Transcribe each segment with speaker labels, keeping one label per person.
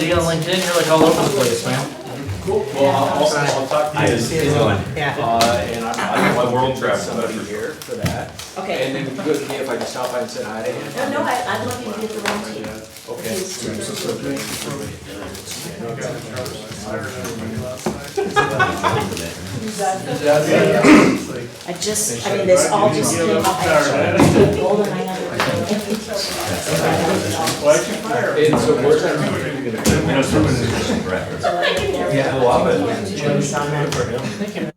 Speaker 1: see you on LinkedIn, you're like all over the place, man.
Speaker 2: Cool. Well, I'll talk to you.
Speaker 3: Yeah.
Speaker 2: And I got my world travel
Speaker 3: Somebody
Speaker 2: for
Speaker 3: here for that.
Speaker 4: Okay.
Speaker 3: And then good with me if I just stop by and say hi to him.
Speaker 4: No, I'd love you to get the one too.
Speaker 3: Okay.
Speaker 4: I mean, this all just came up actually. Golden, I never.
Speaker 3: And so where's that you're gonna go?
Speaker 4: Yeah.
Speaker 3: Well, I'm
Speaker 4: For him.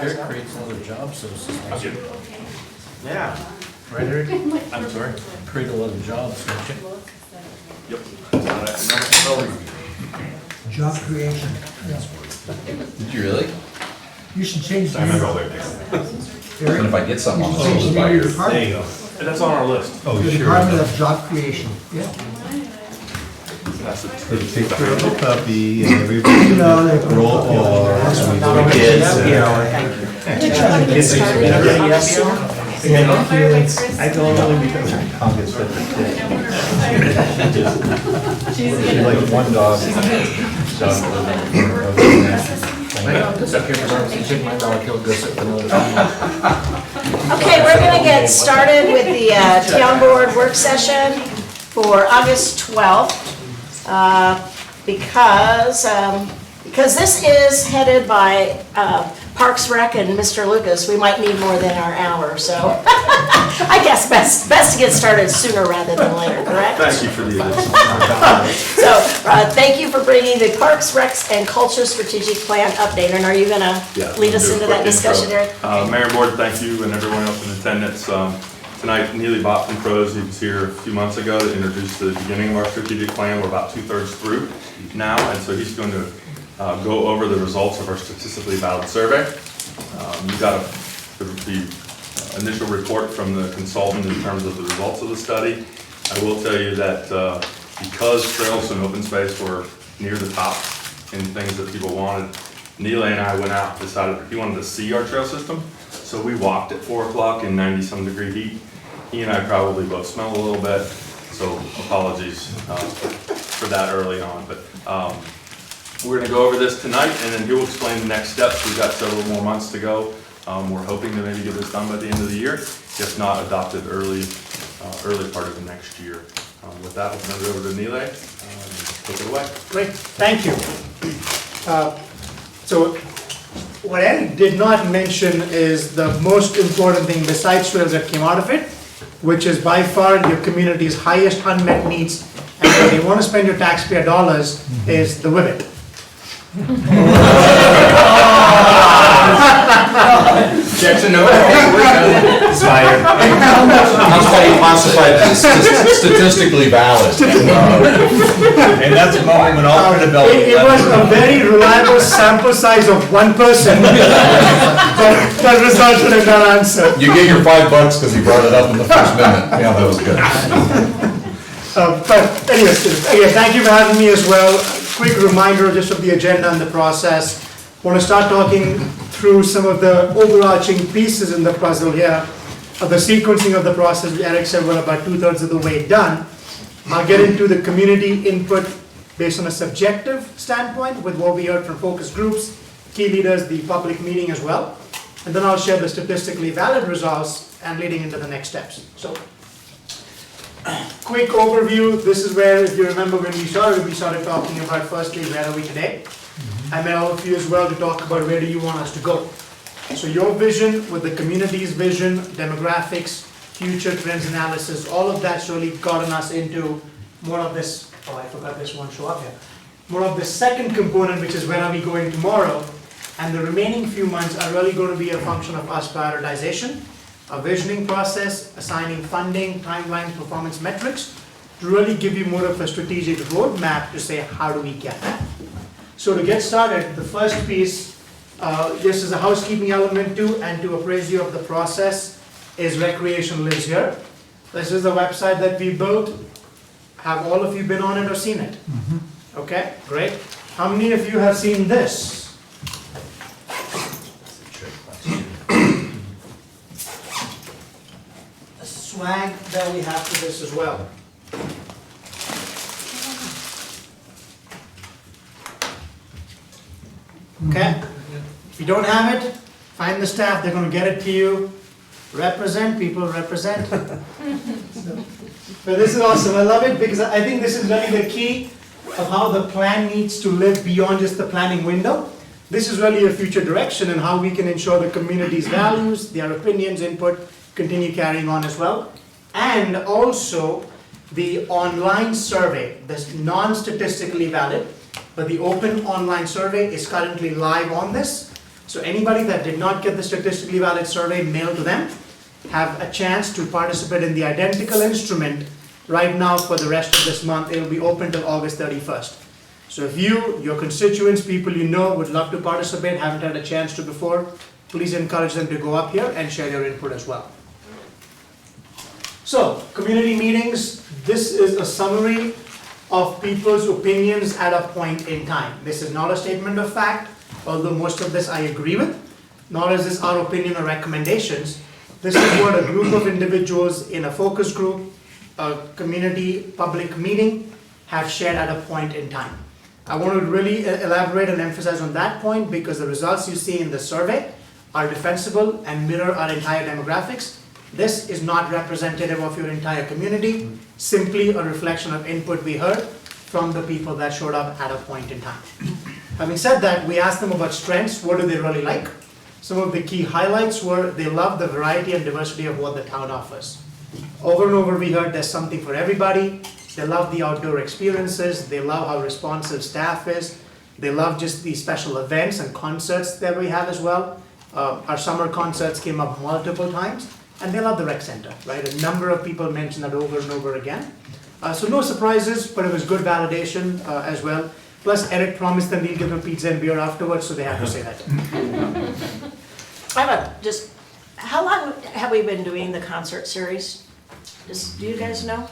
Speaker 1: Eric creates another job, so it's just nice.
Speaker 2: Yeah.
Speaker 1: Right, Eric?
Speaker 2: I'm sorry?
Speaker 1: Create a lot of jobs, don't you?
Speaker 2: Yep.
Speaker 5: Job creation.
Speaker 6: Did you really?
Speaker 5: You should change the
Speaker 2: I remember all
Speaker 5: name.
Speaker 2: their things.
Speaker 6: And
Speaker 5: Eric,
Speaker 6: if I get something,
Speaker 5: you
Speaker 6: I'll
Speaker 5: should change
Speaker 6: just
Speaker 5: the
Speaker 6: buy
Speaker 5: name of
Speaker 6: your.
Speaker 5: your department.
Speaker 2: There you go. And that's on our list.
Speaker 5: The Department of Job Creation. Yeah.
Speaker 2: That's the
Speaker 7: They take care of the puppy and everybody
Speaker 5: No, they-
Speaker 7: roll R's. We go to kids.
Speaker 5: I don't only because
Speaker 7: I'll get such a kid. She's like one dog.
Speaker 4: Okay, we're gonna get started with the town board work session for August 12th. Because this is headed by Parks Rec and Mr. Lucas, we might need more than our hour, so I guess best to get started sooner rather than later, correct?
Speaker 2: Thank you for the addition.
Speaker 4: So, thank you for bringing the Parks, Recs, and Culture Strategic Plan update, and are you gonna
Speaker 2: Yeah,
Speaker 4: lead us
Speaker 2: do a
Speaker 4: into
Speaker 2: quick
Speaker 4: that discussion,
Speaker 2: intro.
Speaker 4: Eric?
Speaker 2: Mayor and Board, thank you, and everyone else in attendance. Tonight, Neely Bott from Pros, he was here a few months ago to introduce the beginning of our strategic plan. We're about 2/3 through now, and so he's going to go over the results of our statistically valid survey. You got the initial report from the consultant in terms of the results of the study. I will tell you that because trails and open space were near the top in things that people wanted, Neely and I went out and decided he wanted to see our trail system. So we walked at 4 o'clock in 90-some degree heat. He and I probably both smell a little bit, so apologies for that early on. But we're gonna go over this tonight, and then he will explain the next steps. We've got several more months to go. We're hoping to maybe get this done by the end of the year, if not adopted early part of the next year. With that, I'll turn it over to Neely. Take it away.
Speaker 8: Great, thank you. So what Eric did not mention is the most important thing besides trails that came out of it, which is by far your community's highest unmet needs, and where you want to spend your taxpayer dollars is the Whippet.
Speaker 6: Objection, no. It's fired. That's why you classified it as statistically valid.
Speaker 7: And that's a moment when all credibility.
Speaker 8: It was a very reliable sample size of one person that resulted in that answer.
Speaker 6: You get your $5 because you brought it up in the first minute. Yeah, that was good.
Speaker 8: But anyways, again, thank you for having me as well. Quick reminder just of the agenda and the process. Want to start talking through some of the overarching pieces in the puzzle here. The sequencing of the process, Eric said we're about 2/3 of the way done. I'll get into the community input based on a subjective standpoint with what we heard from focus groups, key leaders, the public meeting as well. And then I'll share the statistically valid results and leading into the next steps. So, quick overview. This is where, if you remember when we started talking about firstly, where are we today? I met all of you as well to talk about where do you want us to go. So your vision with the community's vision, demographics, future trends analysis, all of that's really gotten us into more of this, oh I forgot this one show up here. More of the second component, which is where are we going tomorrow? And the remaining few months are really going to be a function of us prioritization, a visioning process, assigning funding, timelines, performance metrics, to really give you more of a strategic roadmap to say how do we get that. So to get started, the first piece, just as a housekeeping element too, and to appraise you of the process, is Recreation Lives Here. This is the website that we built. Have all of you been on it or seen it? Okay, great. How many of you have seen this? The swag that we have for this as well. Okay? If you don't have it, find the staff, they're gonna get it to you. Represent, people, represent. But this is awesome, I love it because I think this is really the key of how the plan needs to live beyond just the planning window. This is really a future direction and how we can ensure the community's values, their opinions, input, continue carrying on as well. And also the online survey, that's non-statistically valid, but the open online survey is currently live on this. So anybody that did not get the statistically valid survey mailed to them have a chance to participate in the identical instrument right now for the rest of this month. It will be open till August 31st. So if you, your constituents, people you know would love to participate, haven't had a chance to before, please encourage them to go up here and share their input as well. So, community meetings, this is a summary of people's opinions at a point in time. This is not a statement of fact, although most of this I agree with, nor is this our opinion or recommendations. This is what a group of individuals in a focus group, a community public meeting have shared at a point in time. I want to really elaborate and emphasize on that point because the results you see in the survey are defensible and mirror our entire demographics. This is not representative of your entire community, simply a reflection of input we heard from the people that showed up at a point in time. Having said that, we asked them about strengths, what do they really like? Some of the key highlights were they love the variety and diversity of what the town offers. Over and over we heard there's something for everybody. They love the outdoor experiences, they love how responsive staff is, they love just the special events and concerts that we have as well. Our summer concerts came up multiple times, and they love the rec center, right? A number of people mentioned that over and over again. So no surprises, but it was good validation as well. Plus Eric promised them he'll give them pizza and beer afterwards, so they have to say that.
Speaker 4: I have how long have we been doing the concert series? Do you guys know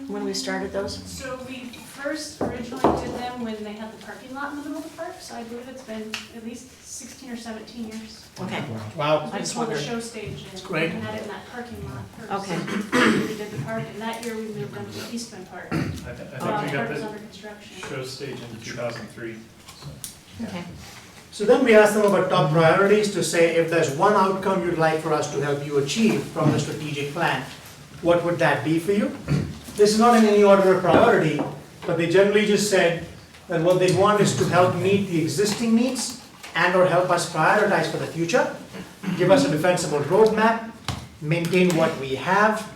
Speaker 4: when we started those?
Speaker 9: So we first originally did them when they had the parking lot in the middle of the park, so I believe it's been at least 16 or 17 years.
Speaker 4: Okay,
Speaker 8: Wow.
Speaker 4: I just
Speaker 9: Before the
Speaker 4: wondered.
Speaker 9: show stage, and
Speaker 8: great.
Speaker 9: we had it in that parking lot first.
Speaker 4: Okay.
Speaker 9: We did the park, and that year we moved them to Eastman Park.
Speaker 7: I think we
Speaker 9: Park
Speaker 7: got
Speaker 9: was
Speaker 7: the
Speaker 9: under construction.
Speaker 7: show stage in 2003.
Speaker 4: okay.
Speaker 8: So then we asked them about top priorities to say if there's one outcome you'd like for us to help you achieve from the strategic plan, what would that be for you? This is not in any order of priority, but they generally just said that what they want is to help meet the existing needs and or help us prioritize for the future, give us a defensible roadmap, maintain what we have,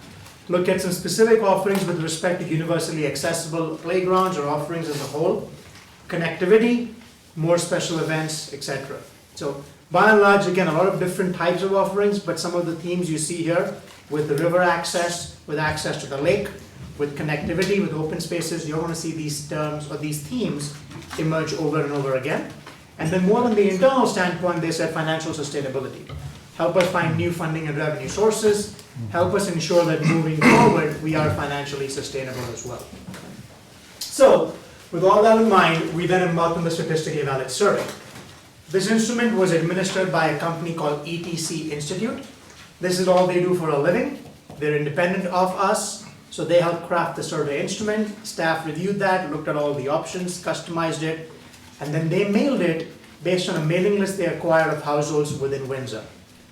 Speaker 8: look at some specific offerings with respect to universally accessible playgrounds or offerings as a whole, connectivity, more special events, etc. So by and large, again, a lot of different types of offerings, but some of the themes you see here with the river access, with access to the lake, with connectivity, with open spaces, you're going to see these terms or these themes emerge over and over again. And then more on the internal standpoint, they said financial sustainability. Help us find new funding and revenue sources, help us ensure that moving forward, we are financially sustainable as well. So, with all that in mind, we then embarked on the statistically valid survey. This instrument was administered by a company called ETC Institute. This is all they do for a living. They're independent of us, so they helped craft the survey instrument. Staff reviewed that, looked at all the options, customized it, and then they mailed it based on a mailing list they acquired of households within Windsor.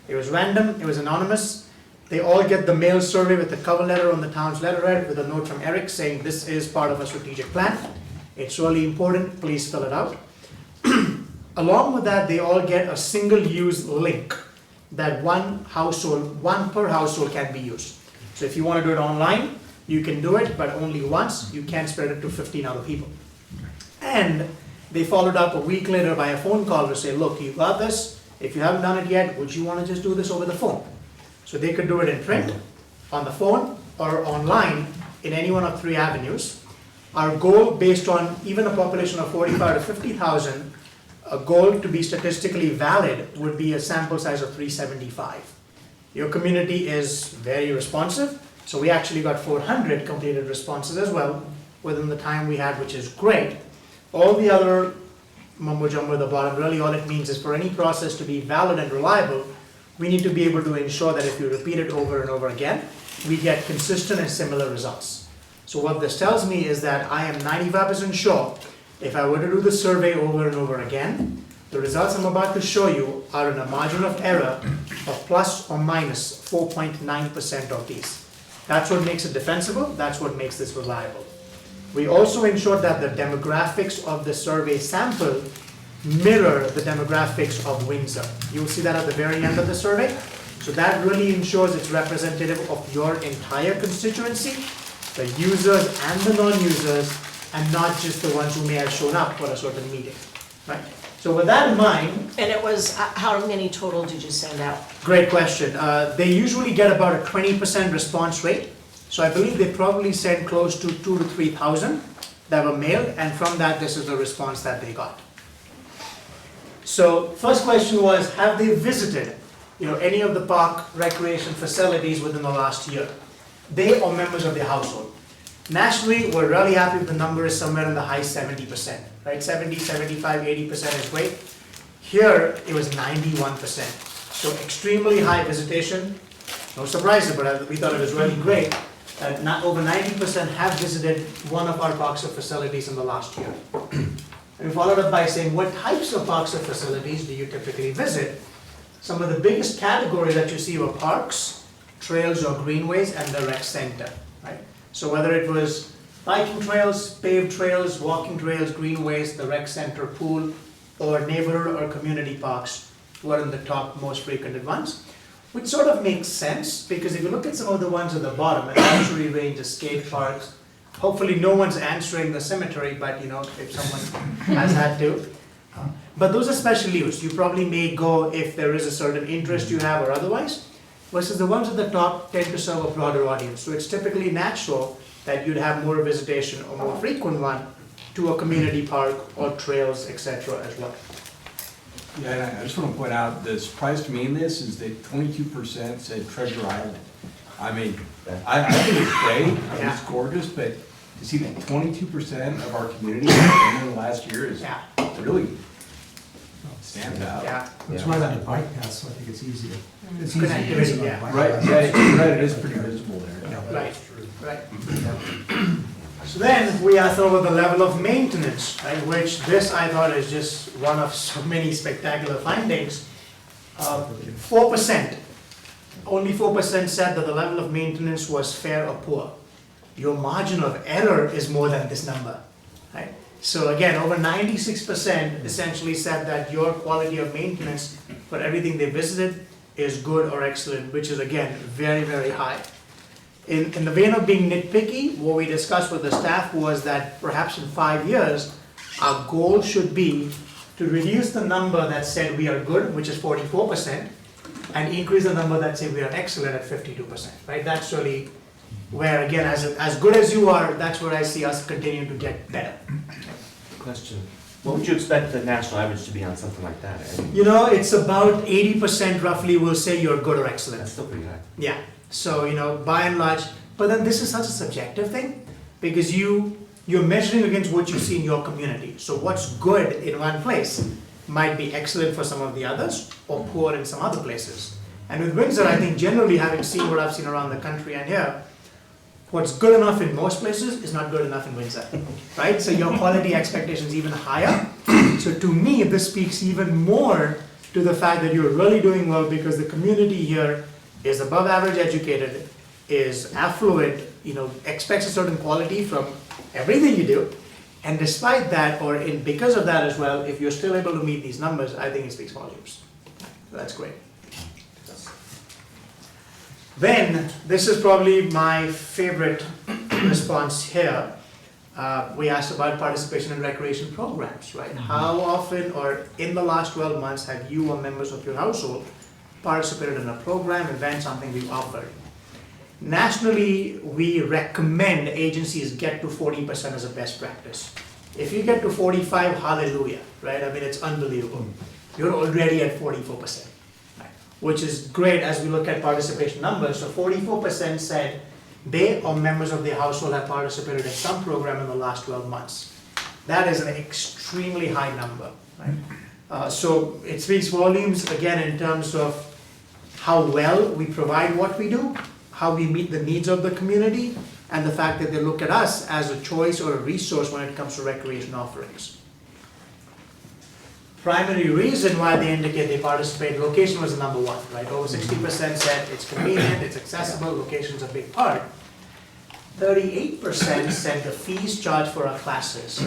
Speaker 8: It was random, it was anonymous. They all get the mail survey with the cover letter on the town's letterhead with a note from Eric saying this is part of a strategic plan. It's really important, please fill it out. Along with that, they all get a single-use link that one per household can be used. So if you want to do it online, you can do it, but only once. You can't spread it to 15 other people. And they followed up a week later by a phone call to say, look, you got this. If you haven't done it yet, would you want to just do this over the phone? So they could do it in print, on the phone, or online in any one of 3 avenues. Our goal, based on even a population of 45 to 50,000, a goal to be statistically valid would be a sample size of 375. Your community is very responsive, so we actually got 400 completed responses as well within the time we had, which is great. All the other mumbo jumbo at the bottom, really all it means is for any process to be valid and reliable, we need to be able to ensure that if you repeat it over and over again, we get consistent and similar results. So what this tells me is that I am 95% sure if I were to do the survey over and over again, the results I'm about to show you are in a margin of error of plus or minus 4.9% of these. That's what makes it defensible, that's what makes this reliable. We also ensured that the demographics of the survey sample mirror the demographics of Windsor. You'll see that at the very end of the survey. So that really ensures it's representative of your entire constituency, the users and the non-users, and not just the ones who may have shown up for a certain meeting, right? So with that in mind,
Speaker 4: And it was, how many total did you send out?
Speaker 8: great question. They usually get about a 20% response rate. So I believe they probably sent close to 2,000 to 3,000 that were mailed, and from that, this is the response that they got. So first question was, have they visited, any of the park recreation facilities within the last year? They or members of their household. Nationally, we're really happy with the number is somewhere in the high 70%, right? 70, 75, 80% is great. Here, it was 91%. So extremely high visitation. No surprises, but we thought it was really great. Not over 90% have visited one of our parks or facilities in the last year. And we followed up by saying, what types of parks or facilities do you typically visit? Some of the biggest categories that you see were parks, trails or greenways, and the rec center, right? So whether it was biking trails, paved trails, walking trails, greenways, the rec center, pool, or neighborhood or community parks were in the top most frequented ones, which sort of makes sense, because if you look at some of the ones at the bottom, archery range, skate parks, hopefully no one's answering the cemetery, but you know, if someone has had to. But those are special use. You probably may go if there is a certain interest you have or otherwise, versus the ones at the top tend to serve a broader audience. So it's typically natural that you'd have more visitation or more frequent one to a community park or trails, etc. as well.
Speaker 3: Yeah, and I just want to point out, the surprise to me in this is that 22% said Treasure Island. I mean, I think it's great, I mean, it's gorgeous, but to see that 22% of our community in the last year is
Speaker 8: Yeah,
Speaker 3: really stands out.
Speaker 8: yeah.
Speaker 5: It's right on the bike path, so I think it's easier. It's
Speaker 8: Good
Speaker 5: easier to
Speaker 8: activity,
Speaker 5: visit on
Speaker 8: yeah.
Speaker 5: the bike
Speaker 3: Right,
Speaker 5: path.
Speaker 3: yeah, right, it is pretty visible there.
Speaker 5: Yeah.
Speaker 8: Right, right. So then we asked over the level of maintenance, right, which this I thought is just one of so many spectacular findings. 4%, only 4% said that the level of maintenance was fair or poor. Your margin of error is more than this number, right? So again, over 96% essentially said that your quality of maintenance for everything they visited is good or excellent, which is again, very, very high. In the vein of being nitpicky, what we discussed with the staff was that perhaps in 5 years, our goal should be to reduce the number that said we are good, which is 44%, and increase the number that said we are excellent at 52%, right? That's really where, again, as good as you are, that's where I see us continuing to get better.
Speaker 10: Question. What would you expect the national average to be on something like that?
Speaker 8: You know, it's about 80% roughly will say you're good or excellent.
Speaker 10: That's still pretty high.
Speaker 8: Yeah, so, you know, by and large, but then this is such a subjective thing, because you're measuring against what you see in your community. So what's good in one place might be excellent for some of the others, or poor in some other places. And with Windsor, I think generally, having seen what I've seen around the country and here, what's good enough in most places is not good enough in Windsor, right? So your quality expectation is even higher. So to me, this speaks even more to the fact that you're really doing well, because the community here is above average educated, is affluent, you know, expects a certain quality from everything you do. And despite that, or because of that as well, if you're still able to meet these numbers, I think it speaks volumes. So that's great. Then, this is probably my favorite response here. We asked about participation in recreation programs, right? How often or in the last 12 months have you or members of your household participated in a program, event, something we've offered? Nationally, we recommend agencies get to 40% as a best practice. If you get to 45, hallelujah, right? I mean, it's unbelievable. You're already at 44%. Which is great as we look at participation numbers. So 44% said they or members of their household have participated in some program in the last 12 months. That is an extremely high number, right? So it speaks volumes, again, in terms of how well we provide what we do, how we meet the needs of the community, and the fact that they look at us as a choice or a resource when it comes to recreation offerings. Primary reason why they indicate they participate, location was the number one, right? Over 60% said it's convenient, it's accessible, location's a big part. 38% said the fees charged for our classes.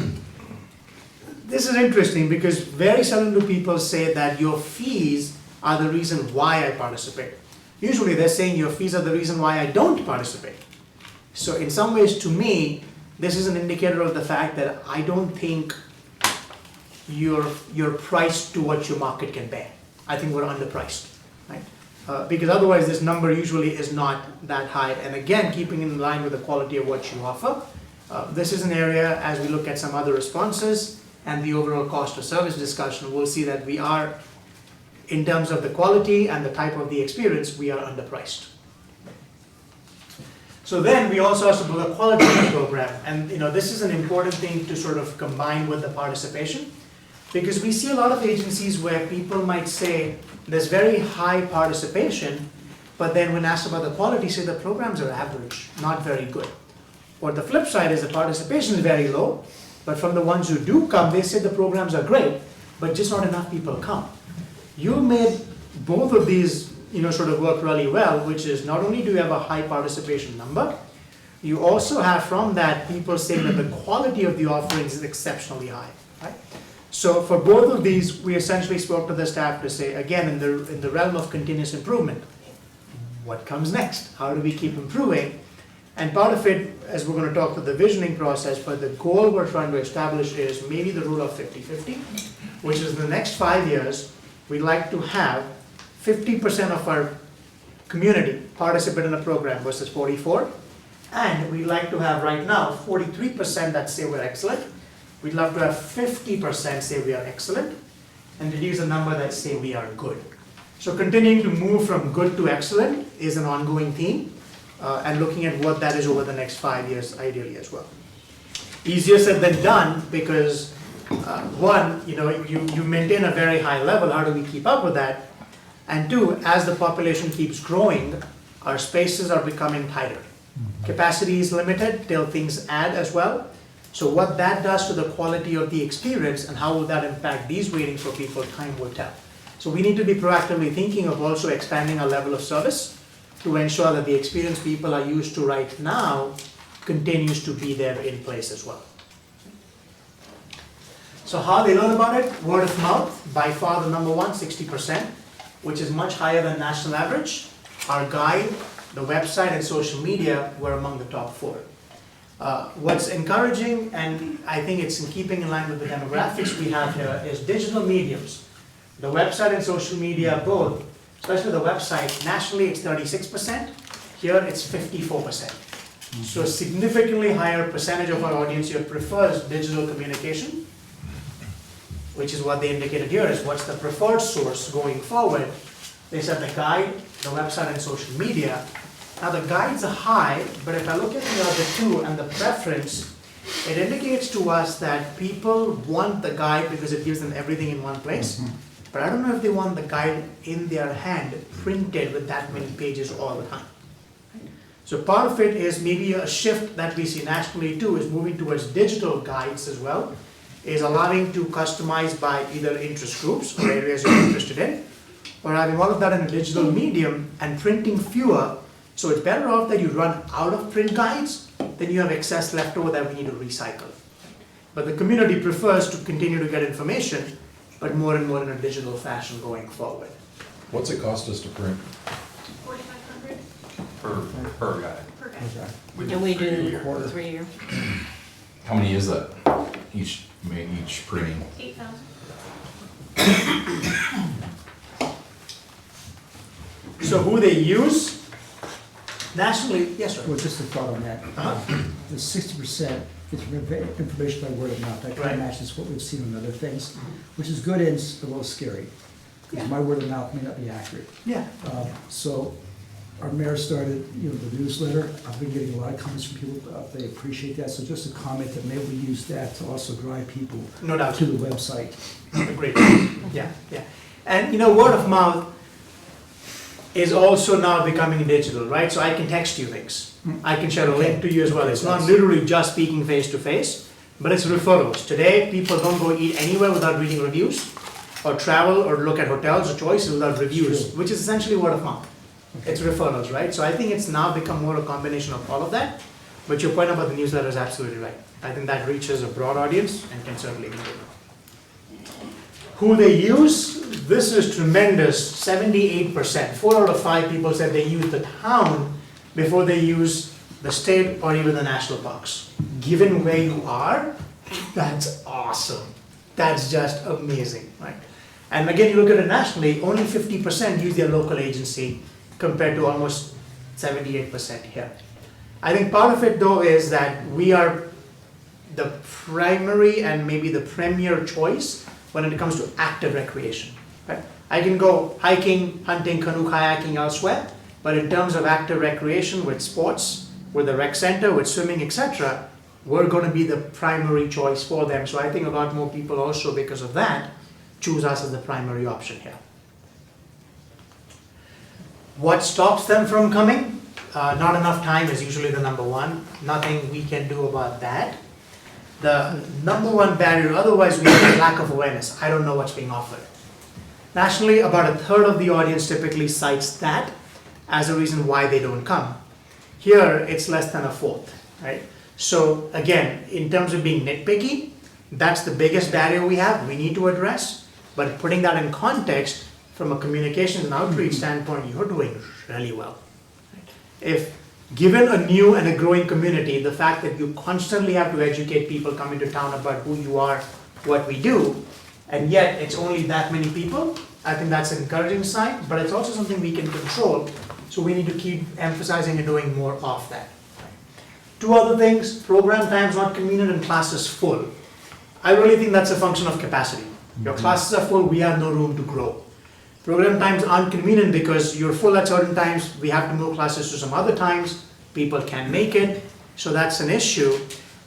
Speaker 8: This is interesting because very seldom do people say that your fees are the reason why I participate. Usually they're saying your fees are the reason why I don't participate. So in some ways, to me, this is an indicator of the fact that I don't think you're priced to what your market can bear. I think we're underpriced, right? Because otherwise this number usually is not that high. And again, keeping in line with the quality of what you offer, this is an area, as we look at some other responses and the overall cost of service discussion, we'll see that we are, in terms of the quality and the type of the experience, we are underpriced. So then we also asked about the quality of the program. And you know, this is an important thing to sort of combine with the participation. Because we see a lot of agencies where people might say there's very high participation, but then when asked about the quality, say the programs are average, not very good. Or the flip side is the participation is very low, But from the ones who do come, they say the programs are great, but just not enough people come. You made both of these, sort of work really well, which is not only do you have a high participation number, you also have from that people saying that the quality of the offerings is exceptionally high, right? So for both of these, we essentially spoke to the staff to say, again, in the realm of continuous improvement, what comes next? How do we keep improving? And part of it, as we're going to talk to the visioning process, but the goal we're trying to establish is maybe the rule of 50-50, which is in the next 5 years, we'd like to have 50% of our community participate in a program versus 44. And we'd like to have right now 43% that say we're excellent. We'd love to have 50% say we are excellent, and reduce the number that say we are good. So continuing to move from good to excellent is an ongoing theme, and looking at what that is over the next 5 years ideally as well. Easier said than done, because one, you maintain a very high level, how do we keep up with that? And two, as the population keeps growing, our spaces are becoming tighter. Capacity is limited till things add as well. So what that does to the quality of the experience and how will that impact these waitings for people, time will tell. So we need to be proactively thinking of also expanding our level of service to ensure that the experience people are used to right now continues to be there in place as well. So how they learn about it? Word of mouth, by far the number one, 60%, which is much higher than national average. Our guide, the website and social media were among the top 4. What's encouraging, and I think it's in keeping in line with the demographics we have here, is digital mediums. The website and social media both, especially the website, nationally it's 36%, here it's 54%. So a significantly higher percentage of our audience here prefers digital communication, which is what they indicated here is what's the preferred source going forward. They said the guide, the website and social media. Now the guides are high, but if I look at the other two and the preference, it indicates to us that people want the guide because it gives them everything in one place. But I don't know if they want the guide in their hand, printed with that many pages all the time. So part of it is maybe a shift that we see nationally too, is moving towards digital guides as well, is allowing to customize by either interest groups or areas you're interested in, or having all of that in a digital medium and printing fewer. So it's better off that you run out of print guides than you have excess left over that we need to recycle. But the community prefers to continue to get information, but more and more in a digital fashion going forward.
Speaker 6: What's it cost us to print?
Speaker 9: 4,500
Speaker 2: Per guy.
Speaker 9: per guy.
Speaker 4: And we do 3 year.
Speaker 6: How many is that? Each printing?
Speaker 9: 8,000.
Speaker 8: So who they use? Nationally, yes, sir.
Speaker 5: Well, just a thought on that. The 60% is information by word of mouth. That kind
Speaker 8: Right.
Speaker 5: of matches what we've seen on other things, which is good and it's a little scary. Because my word of mouth may not be accurate.
Speaker 8: Yeah.
Speaker 5: So our mayor started, the newsletter. I've been getting a lot of comments from people. They appreciate that. So just a comment that maybe we use that to also drive people
Speaker 8: No doubt.
Speaker 5: to the website.
Speaker 8: Great. Yeah. And word of mouth is also now becoming digital, right? So I can text you things. I can share a link to you as well. It's not literally just speaking face to face, but it's referrals. Today, people don't go eat anywhere without reading reviews, or travel or look at hotels or choices without reviews, which is essentially word of mouth. It's referrals, right? So I think it's now become more a combination of all of that. But your point about the newsletter is absolutely right. I think that reaches a broad audience and can certainly be good. Who they use, this is tremendous, 78%. 4 out of 5 people said they use the town before they use the state or even the national parks. Given where you are, that's awesome. That's just amazing, right? And again, you look at it nationally, only 50% use their local agency compared to almost 78% here. I think part of it though is that we are the primary and maybe the premier choice when it comes to active recreation. Right? I can go hiking, hunting, canoe kayaking elsewhere, but in terms of active recreation with sports, with the rec center, with swimming, etc., we're going to be the primary choice for them. So I think a lot more people also, because of that, choose us as the primary option here. What stops them from coming? Not enough time is usually the number one. Nothing we can do about that. the number one barrier, otherwise we have a lack of awareness. I don't know what's being offered. Nationally, about a third of the audience typically cites that as a reason why they don't come. Here, it's less than a fourth, right? So again, in terms of being nitpicky, that's the biggest barrier we have, we need to address. But putting that in context, from a communications and outreach standpoint, you're doing really well. If given a new and a growing community, the fact that you constantly have to educate people coming to town about who you are, what we do, and yet it's only that many people, I think that's an encouraging sign, but it's also something we can control, so we need to keep emphasizing and doing more of that. Two other things, program times not convenient and classes full. I really think that's a function of capacity. Your classes are full, we have no room to grow. Program times aren't convenient because you're full at certain times, we have to move classes to some other times, people can't make it, so that's an issue.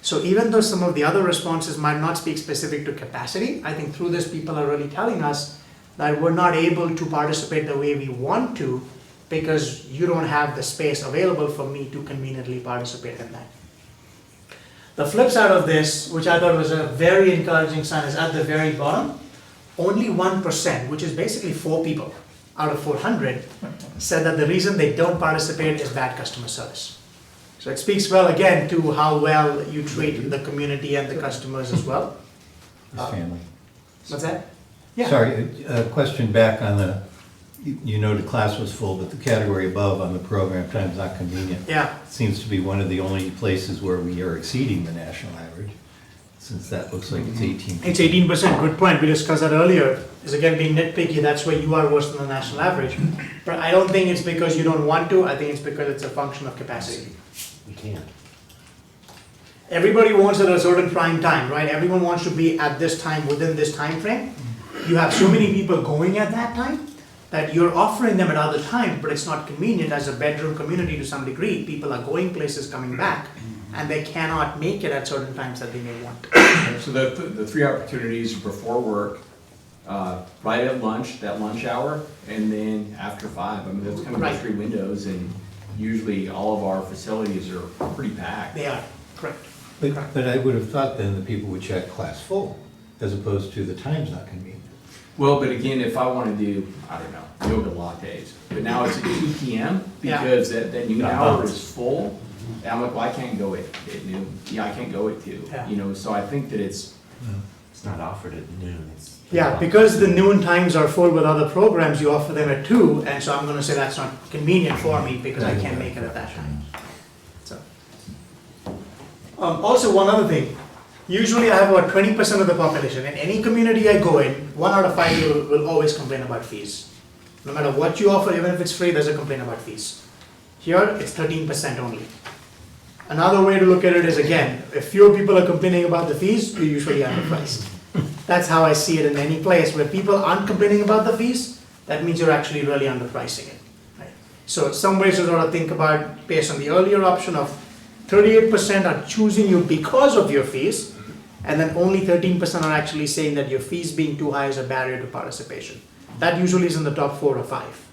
Speaker 8: So even though some of the other responses might not speak specific to capacity, I think through this people are really telling us that we're not able to participate the way we want to because you don't have the space available for me to conveniently participate in that. The flip side of this, which I thought was a very encouraging sign, is at the very bottom. Only 1%, which is basically 4 people out of 400, said that the reason they don't participate is bad customer service. So it speaks well again to how well you treat the community and the customers as well.
Speaker 11: His family.
Speaker 8: What's that? Yeah.
Speaker 11: Sorry, a question back on the, you noted class was full, but the category above on the program times not convenient.
Speaker 8: Yeah.
Speaker 11: Seems to be one of the only places where we are exceeding the national average, since that looks like it's 18%.
Speaker 8: It's 18%, good point, we discussed that earlier, is again being nitpicky, that's where you are worse than the national average. But I don't think it's because you don't want to, I think it's because it's a function of capacity.
Speaker 10: We can't.
Speaker 8: Everybody wants it at a certain prime time, right? Everyone wants to be at this time, within this time frame. You have so many people going at that time that you're offering them at other times, but it's not convenient as a bedroom community to some degree. People are going places, coming back, and they cannot make it at certain times that they may want to.
Speaker 3: So the 3 opportunities are before work, right at lunch, that lunch hour, and then after 5. I mean, that's kind of the
Speaker 8: Right.
Speaker 3: 3 windows, and usually all of our facilities are pretty packed.
Speaker 8: They are, correct.
Speaker 11: But I would have thought then that people would check class full, as opposed to the times not convenient.
Speaker 3: Well, but again, if I want to do, I don't know, yoga lattes, but now it's at 2 PM
Speaker 8: Yeah.
Speaker 3: because that noon
Speaker 10: Got
Speaker 3: hour
Speaker 10: bumped.
Speaker 3: is full. And I'm like, well, I can't go at noon. Yeah, I can't go at 2,
Speaker 8: Yeah.
Speaker 3: you know, so I think that it's,
Speaker 10: It's not offered at noon. It's
Speaker 8: Yeah, because the noon times are full with other programs, you offer them at 2, and so I'm gonna say that's not convenient for me because I can't make it at that time. So. Also, one other thing, usually I have about 20% of the population, in any community I go in, 1 out of 5 people will always complain about fees. No matter what you offer, even if it's free, there's a complaint about fees. Here, it's 13% only. Another way to look at it is, again, if fewer people are complaining about the fees, you're usually underpriced. That's how I see it in any place where people aren't complaining about the fees, that means you're actually really underpricing it. Right? So some ways to sort of think about, based on the earlier option of 38% are choosing you because of your fees, and then only 13% are actually saying that your fees being too high is a barrier to participation. That usually is in the top 4 or 5.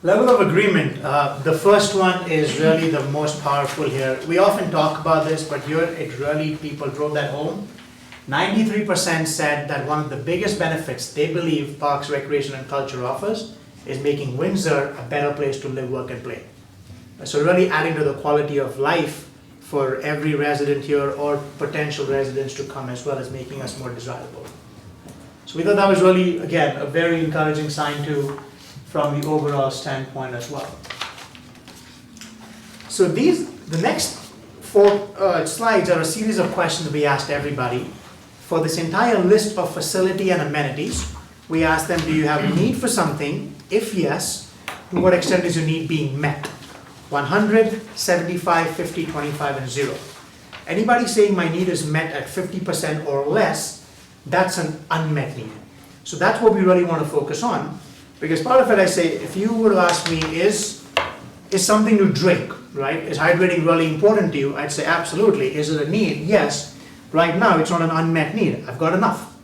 Speaker 8: Level of agreement, the first one is really the most powerful here. We often talk about this, but here it really, people drove that home. 93% said that one of the biggest benefits they believe Parks, Recreation and Culture offers is making Windsor a better place to live, work and play. So really adding to the quality of life for every resident here or potential residents to come, as well as making us more desirable. So we thought that was really, again, a very encouraging sign too, from the overall standpoint as well. So the next 4 slides are a series of questions we asked everybody. For this entire list of facility and amenities, we asked them, do you have a need for something? If yes, to what extent is your need being met? 100, 75, 50, 25, and 0. Anybody saying my need is met at 50% or less, that's an unmet need. So that's what we really want to focus on. Because part of it, I say, if you were to ask me, is something to drink, right? Is hydrating really important to you? I'd say absolutely. Is it a need? Yes. Right now, it's not an unmet need. I've got enough.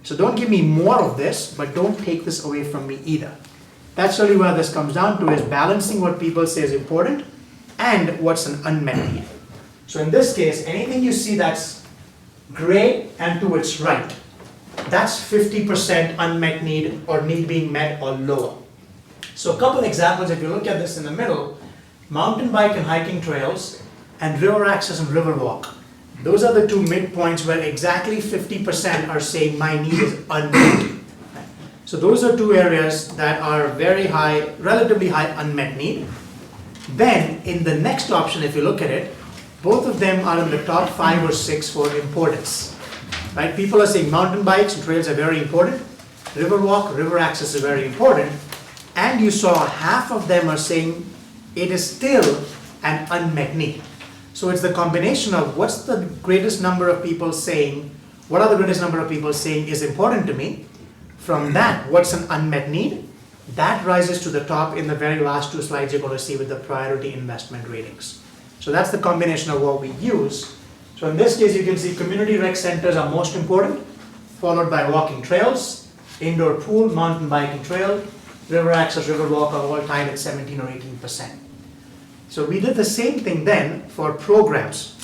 Speaker 8: So don't give me more of this, but don't take this away from me either. That's really where this comes down to, is balancing what people say is important and what's an unmet need. So in this case, anything you see that's gray and to its right, that's 50% unmet need or need being met or lower. So a couple examples, if you look at this in the middle, mountain bike and hiking trails and river access and river walk. Those are the two midpoints where exactly 50% are saying my need is unmet. So those are two areas that are very high, relatively high unmet need. Then in the next option, if you look at it, both of them are in the top 5 or 6 for importance. Right? People are saying mountain bikes and trails are very important. River walk, river access is very important. And you saw half of them are saying it is still an unmet need. So it's the combination of what's the greatest number of people saying, what are the greatest number of people saying is important to me? From that, what's an unmet need? That rises to the top in the very last 2 slides you're going to see with the priority investment ratings. So that's the combination of what we use. So in this case, you can see community rec centers are most important, followed by walking trails, indoor pool, mountain biking trail, river access, river walk are all tied at 17 or 18%. So we did the same thing then for programs.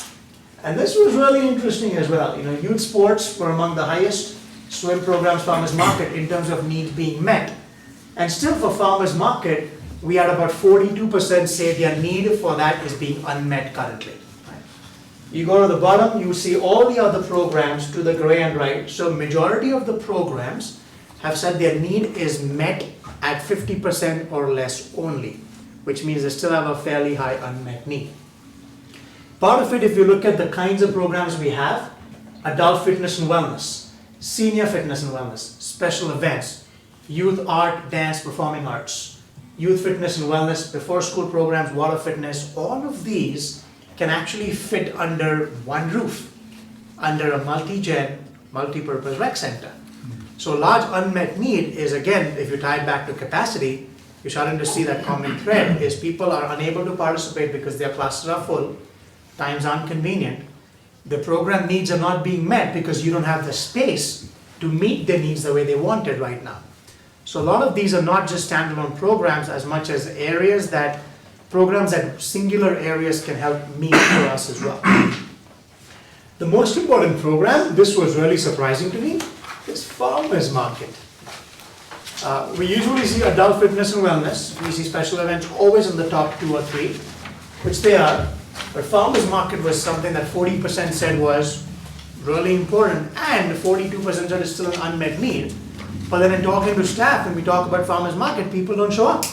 Speaker 8: And this was really interesting as well. You know, youth sports were among the highest swim programs, farmers market, in terms of needs being met. And still for farmers market, we had about 42% say their need for that is being unmet currently. You go to the bottom, you see all the other programs to the gray and right. So majority of the programs have said their need is met at 50% or less only, which means they still have a fairly high unmet need. Part of it, if you look at the kinds of programs we have, adult fitness and wellness, senior fitness and wellness, special events, youth art, dance, performing arts, youth fitness and wellness, before school programs, water fitness, all of these can actually fit under one roof, under a multi-gen, multi-purpose rec center. So large unmet need is, again, if you tie it back to capacity, you're starting to see that common thread is people are unable to participate because their classes are full, times aren't convenient, the program needs are not being met because you don't have the space to meet their needs the way they want it right now. So a lot of these are not just standalone programs as much as areas that, programs that singular areas can help meet for us as well. The most important program, this was really surprising to me, is farmers market. We usually see adult fitness and wellness, we see special events always in the top 2 or 3, which they are, but farmers market was something that 40% said was really important and 42% said is still an unmet need. But then in talking to staff, when we talk about farmers market, people don't show up.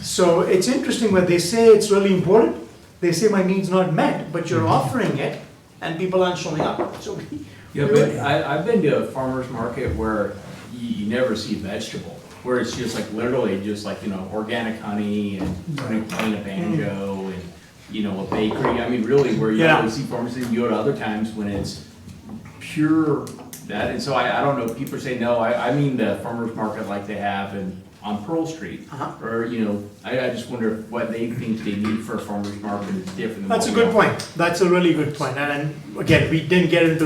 Speaker 8: So it's interesting when they say it's really important, they say my need's not met, but you're offering it and people aren't showing up. So
Speaker 3: Yeah, but I've been to a farmer's market where you never see vegetable, where it's just like literally just like, you know, organic honey and playing a banjo and, you know, a bakery. I mean, really where you don't see farmers, you go to other times when it's pure that. And so I don't know, people say no, I mean the farmer's market like they have on Pearl Street. Or, you know, I just wonder what they think they need for a farmer's market is different than
Speaker 8: that's a good point. That's a really good point. And again, we didn't get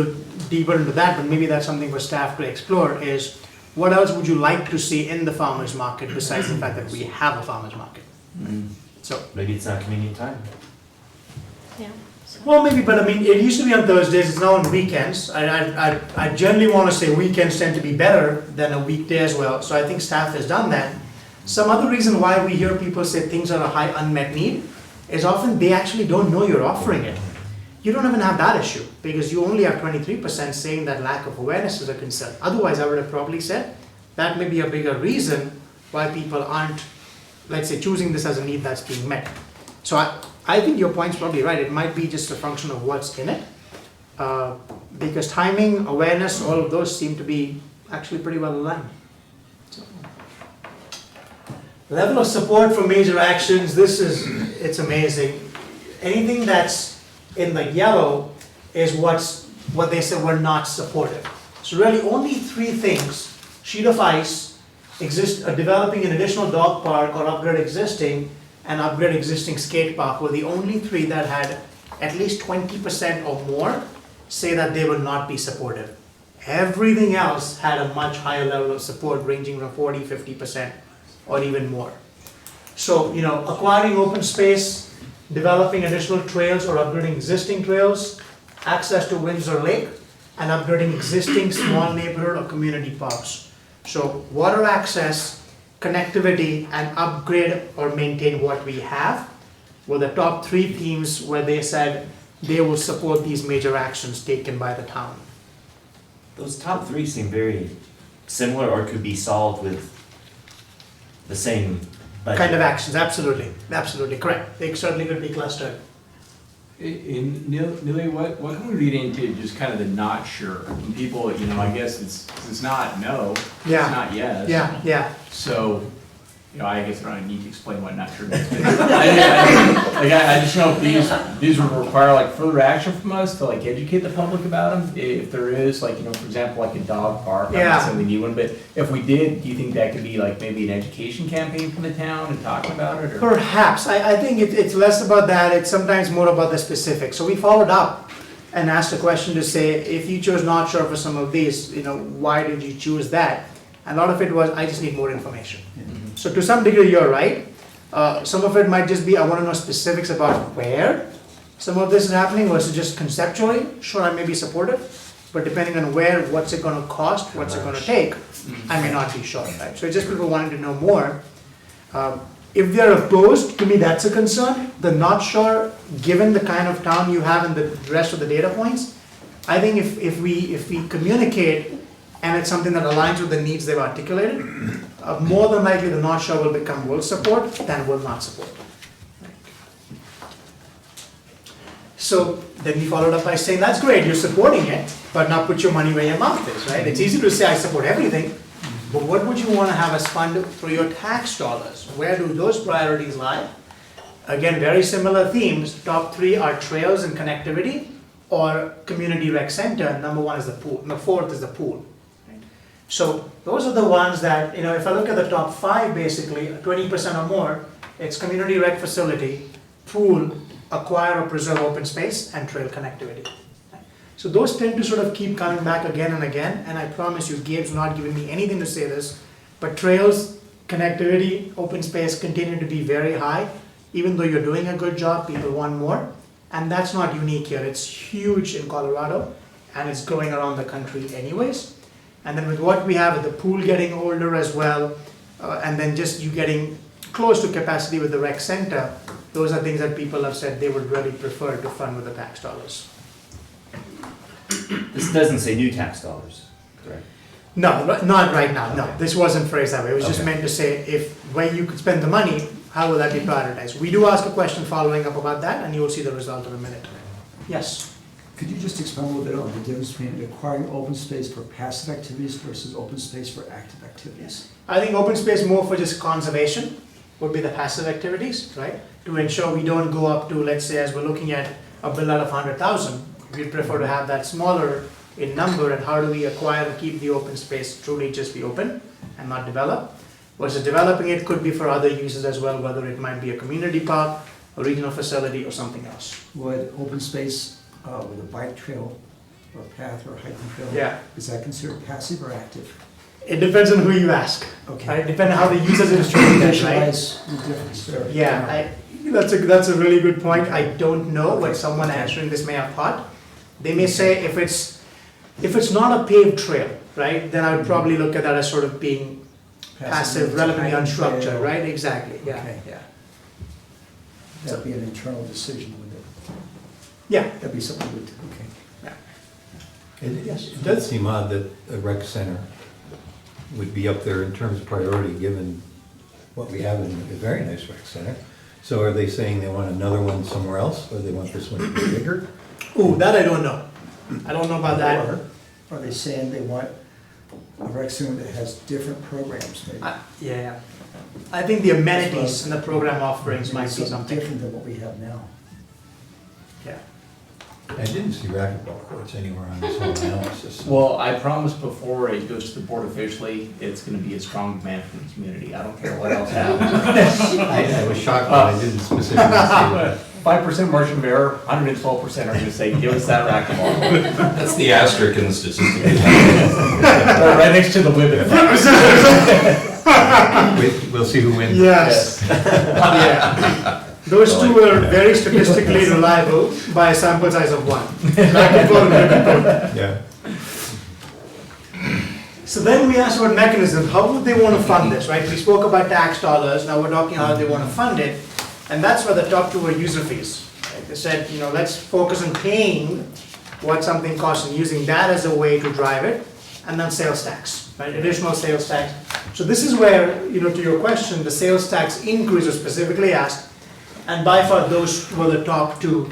Speaker 8: deeper into that, but maybe that's something for staff to explore is what else would you like to see in the farmer's market besides the fact that we have a farmer's market? So
Speaker 10: Maybe it's not convenient time.
Speaker 4: Yeah.
Speaker 8: well, maybe, but I mean, it used to be on Thursdays, it's now on weekends. I generally want to say weekends tend to be better than a weekday as well, so I think staff has done that. Some other reason why we hear people say things are a high unmet need is often they actually don't know you're offering it. You don't even have that issue because you only have 23% saying that lack of awareness is a concern. Otherwise, I would have probably said that may be a bigger reason why people aren't, let's say, choosing this as a need that's being met. So I think your point's probably right. It might be just a function of what's in it. Because timing, awareness, all of those seem to be actually pretty well aligned. So. Level of support for major actions, it's amazing. Anything that's in the yellow is what they said were not supportive. So really only 3 things, sheet of ice, developing an additional dog park or upgrade existing, and upgrade existing skate park were the only 3 that had at least 20% or more say that they would not be supportive. Everything else had a much higher level of support ranging from 40, 50% or even more. So, you know, acquiring open space, developing additional trails or upgrading existing trails, access to Windsor Lake, and upgrading existing small neighborhood or community parks. So water access, connectivity, and upgrade or maintain what we have were the top 3 themes where they said they will support these major actions taken by the town.
Speaker 10: Those top 3 seem very similar or could be solved with the same budget.
Speaker 8: Kind of actions, absolutely, absolutely, correct. They certainly could be clustered.
Speaker 3: Neely, what can we read into just kind of the not sure? When people, I guess it's not no,
Speaker 8: Yeah.
Speaker 3: it's not yes.
Speaker 8: Yeah.
Speaker 3: So, I guess I don't need to explain what not sure means. But I just know if these would require like further action from us to like educate the public about them. If there is like, for example, like a dog park, I'm
Speaker 8: Yeah.
Speaker 3: not saying we need one, but if we did, do you think that could be like maybe an education campaign from the town and talking about it? Or?
Speaker 8: Perhaps, I think it's less about that, it's sometimes more about the specifics. So we followed up and asked a question to say, if you chose not sure for some of these, why did you choose that? And a lot of it was, I just need more information. So to some degree, you're right. Some of it might just be, I want to know specifics about where some of this is happening versus just conceptually. Sure, I may be supportive, but depending on where, what's it going to cost, what's it going to take, I may not be sure, right? So it's just people wanting to know more. If they're opposed, to me, that's a concern. The not sure, given the kind of town you have and the rest of the data points, I think if we communicate and it's something that aligns with the needs they've articulated, more than likely the not sure will become will support than will not support. So then we followed up by saying, that's great, you're supporting it, but now put your money where your mouth is, right? It's easy to say I support everything, but what would you want to have us fund for your tax dollars? Where do those priorities lie? Again, very similar themes. Top 3 are trails and connectivity or community rec center. Number 1 is the pool. The 4th is the pool. So those are the ones that, if I look at the top 5, basically, 20% or more, it's community rec facility, pool, acquire or preserve open space, and trail connectivity. So those tend to sort of keep coming back again and again, and I promise you, Gabe's not giving me anything to say this, but trails, connectivity, open space continue to be very high. Even though you're doing a good job, people want more, and that's not unique here. It's huge in Colorado, and it's growing around the country anyways. And then with what we have, with the pool getting older as well, and then just you getting close to capacity with the rec center, those are things that people have said they would really prefer to fund with the tax dollars.
Speaker 10: This doesn't say new tax dollars, correct?
Speaker 8: No, not right now, no. This wasn't phrased that way. It was just
Speaker 10: Okay.
Speaker 8: meant to say, when you could spend the money, how will that be prioritized? We do ask a question following up about that, and you will see the result in a minute. Yes?
Speaker 5: Could you just expand a little bit on the difference between acquiring open space for passive activities versus open space for active activities?
Speaker 8: I think open space more for just conservation would be the passive activities, right? To ensure we don't go up to, let's say, as we're looking at a bill out of 100,000, we'd prefer to have that smaller in number, and how do we acquire and keep the open space truly just be open and not develop? Versus developing it could be for other uses as well, whether it might be a community park, a regional facility, or something else.
Speaker 5: Would open space with a bike trail or path or hiking trail,
Speaker 8: Yeah.
Speaker 5: is that considered passive or active?
Speaker 8: It depends on who you ask.
Speaker 5: Okay.
Speaker 8: Right? Depending on how the users are treating it, right?
Speaker 5: Visualize the difference there.
Speaker 8: Yeah, that's a really good point. I don't know what someone answering this may have thought. They may say if it's not a paved trail, right, then I would probably look at that as sort of being passive, relatively
Speaker 5: hiking
Speaker 8: unstructured,
Speaker 5: trail.
Speaker 8: right? Exactly, yeah,
Speaker 5: Okay.
Speaker 8: yeah.
Speaker 5: That'd be an internal decision, wouldn't it?
Speaker 8: Yeah,
Speaker 5: That'd be something we would, okay.
Speaker 11: It does seem odd that a rec center would be up there in terms of priority, given what we have in a very nice rec center. So are they saying they want another one somewhere else, or they want this one to be bigger?
Speaker 8: ooh, that I don't know. I don't know about that.
Speaker 5: Or are they saying they want a rec center that has different programs, maybe?
Speaker 8: Yeah. I think the amenities and the program offerings might be something.
Speaker 5: different than what we have now.
Speaker 8: Yeah.
Speaker 11: I didn't see racquetball courts anywhere on this whole analysis.
Speaker 3: Well, I promised before it goes to the board officially, it's gonna be a strong demand from the community. I don't care what else happens.
Speaker 11: I was shocked when I didn't specifically see that.
Speaker 3: 5% margin of error, 112% are gonna say, give us that racquetball.
Speaker 6: That's the asterisk in the statistic.
Speaker 3: Right next to the whip.
Speaker 11: We'll see who wins.
Speaker 8: Yes. Yeah. Those two were very statistically reliable by a sample size of 1. Back and forth, back and forth.
Speaker 11: Yeah.
Speaker 8: So then we asked about mechanisms. How would they want to fund this, right? We spoke about tax dollars. Now we're talking how they want to fund it. And that's where the top two were user fees. Right? They said, let's focus on paying what something costs and using that as a way to drive it. And then sales tax, right? Additional sales tax. So this is where, to your question, the sales tax increase was specifically asked. And by far, those were the top two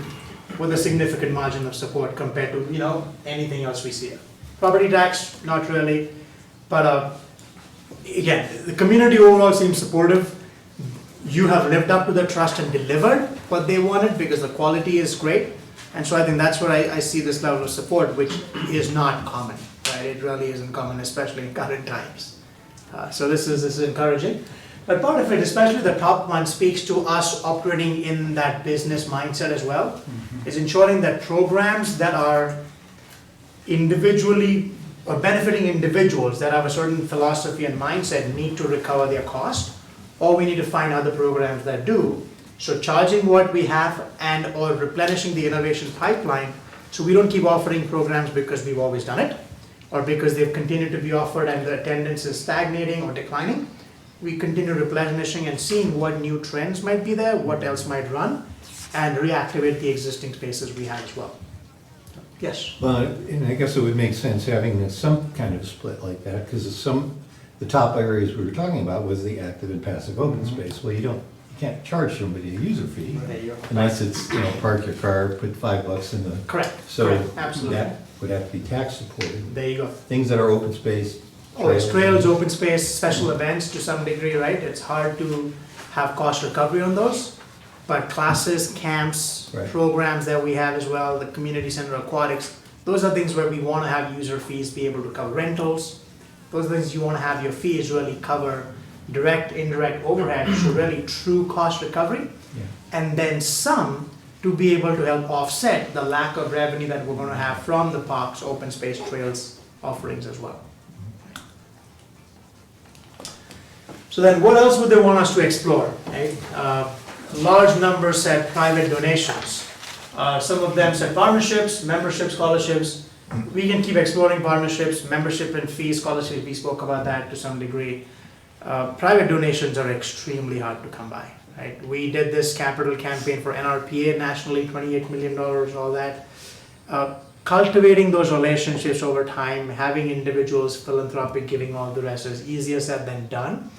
Speaker 8: with a significant margin of support compared to, anything else we see. Property tax, not really. But again, the community overall seems supportive. You have lived up to the trust and delivered what they wanted because the quality is great. And so I think that's where I see this level of support, which is not common, right? It really isn't common, especially in current times. So this is encouraging. But part of it, especially the top one, speaks to us operating in that business mindset as well, is ensuring that programs that are individually or benefiting individuals that have a certain philosophy and mindset need to recover their cost, or we need to find other programs that do. So charging what we have and or replenishing the innovation pipeline so we don't keep offering programs because we've always done it, or because they've continued to be offered and the attendance is stagnating or declining. We continue replenishing and seeing what new trends might be there, what else might run, and reactivate the existing spaces we have as well. Yes?
Speaker 11: Well, and I guess it would make sense having some kind of split like that, because the top areas we were talking about was the active and passive open space. Well, you can't charge somebody a user fee unless it's, park your car, put $5 in the.
Speaker 8: Correct.
Speaker 11: So
Speaker 8: correct, absolutely.
Speaker 11: that would have to be tax supported.
Speaker 8: There you go.
Speaker 11: Things that are open space.
Speaker 8: Oh, it's trails, open space, special events to some degree, right? It's hard to have cost recovery on those. But classes, camps,
Speaker 11: Right.
Speaker 8: programs that we have as well, the community center aquatics, those are things where we want to have user fees be able to cover rentals. Those are things you want to have your fees really cover direct, indirect overhead, so really true cost recovery.
Speaker 11: Yeah.
Speaker 8: And then some to be able to help offset the lack of revenue that we're going to have from the parks, open space, trails offerings as well. So then what else would they want us to explore? Right? Large numbers said private donations. Some of them said partnerships, membership scholarships. We can keep exploring partnerships, membership and fee scholarships. We spoke about that to some degree. Private donations are extremely hard to come by. Right? We did this capital campaign for NRPA nationally, $28 million, all that. Cultivating those relationships over time, having individuals, philanthropic giving, all the rest is easier said than done.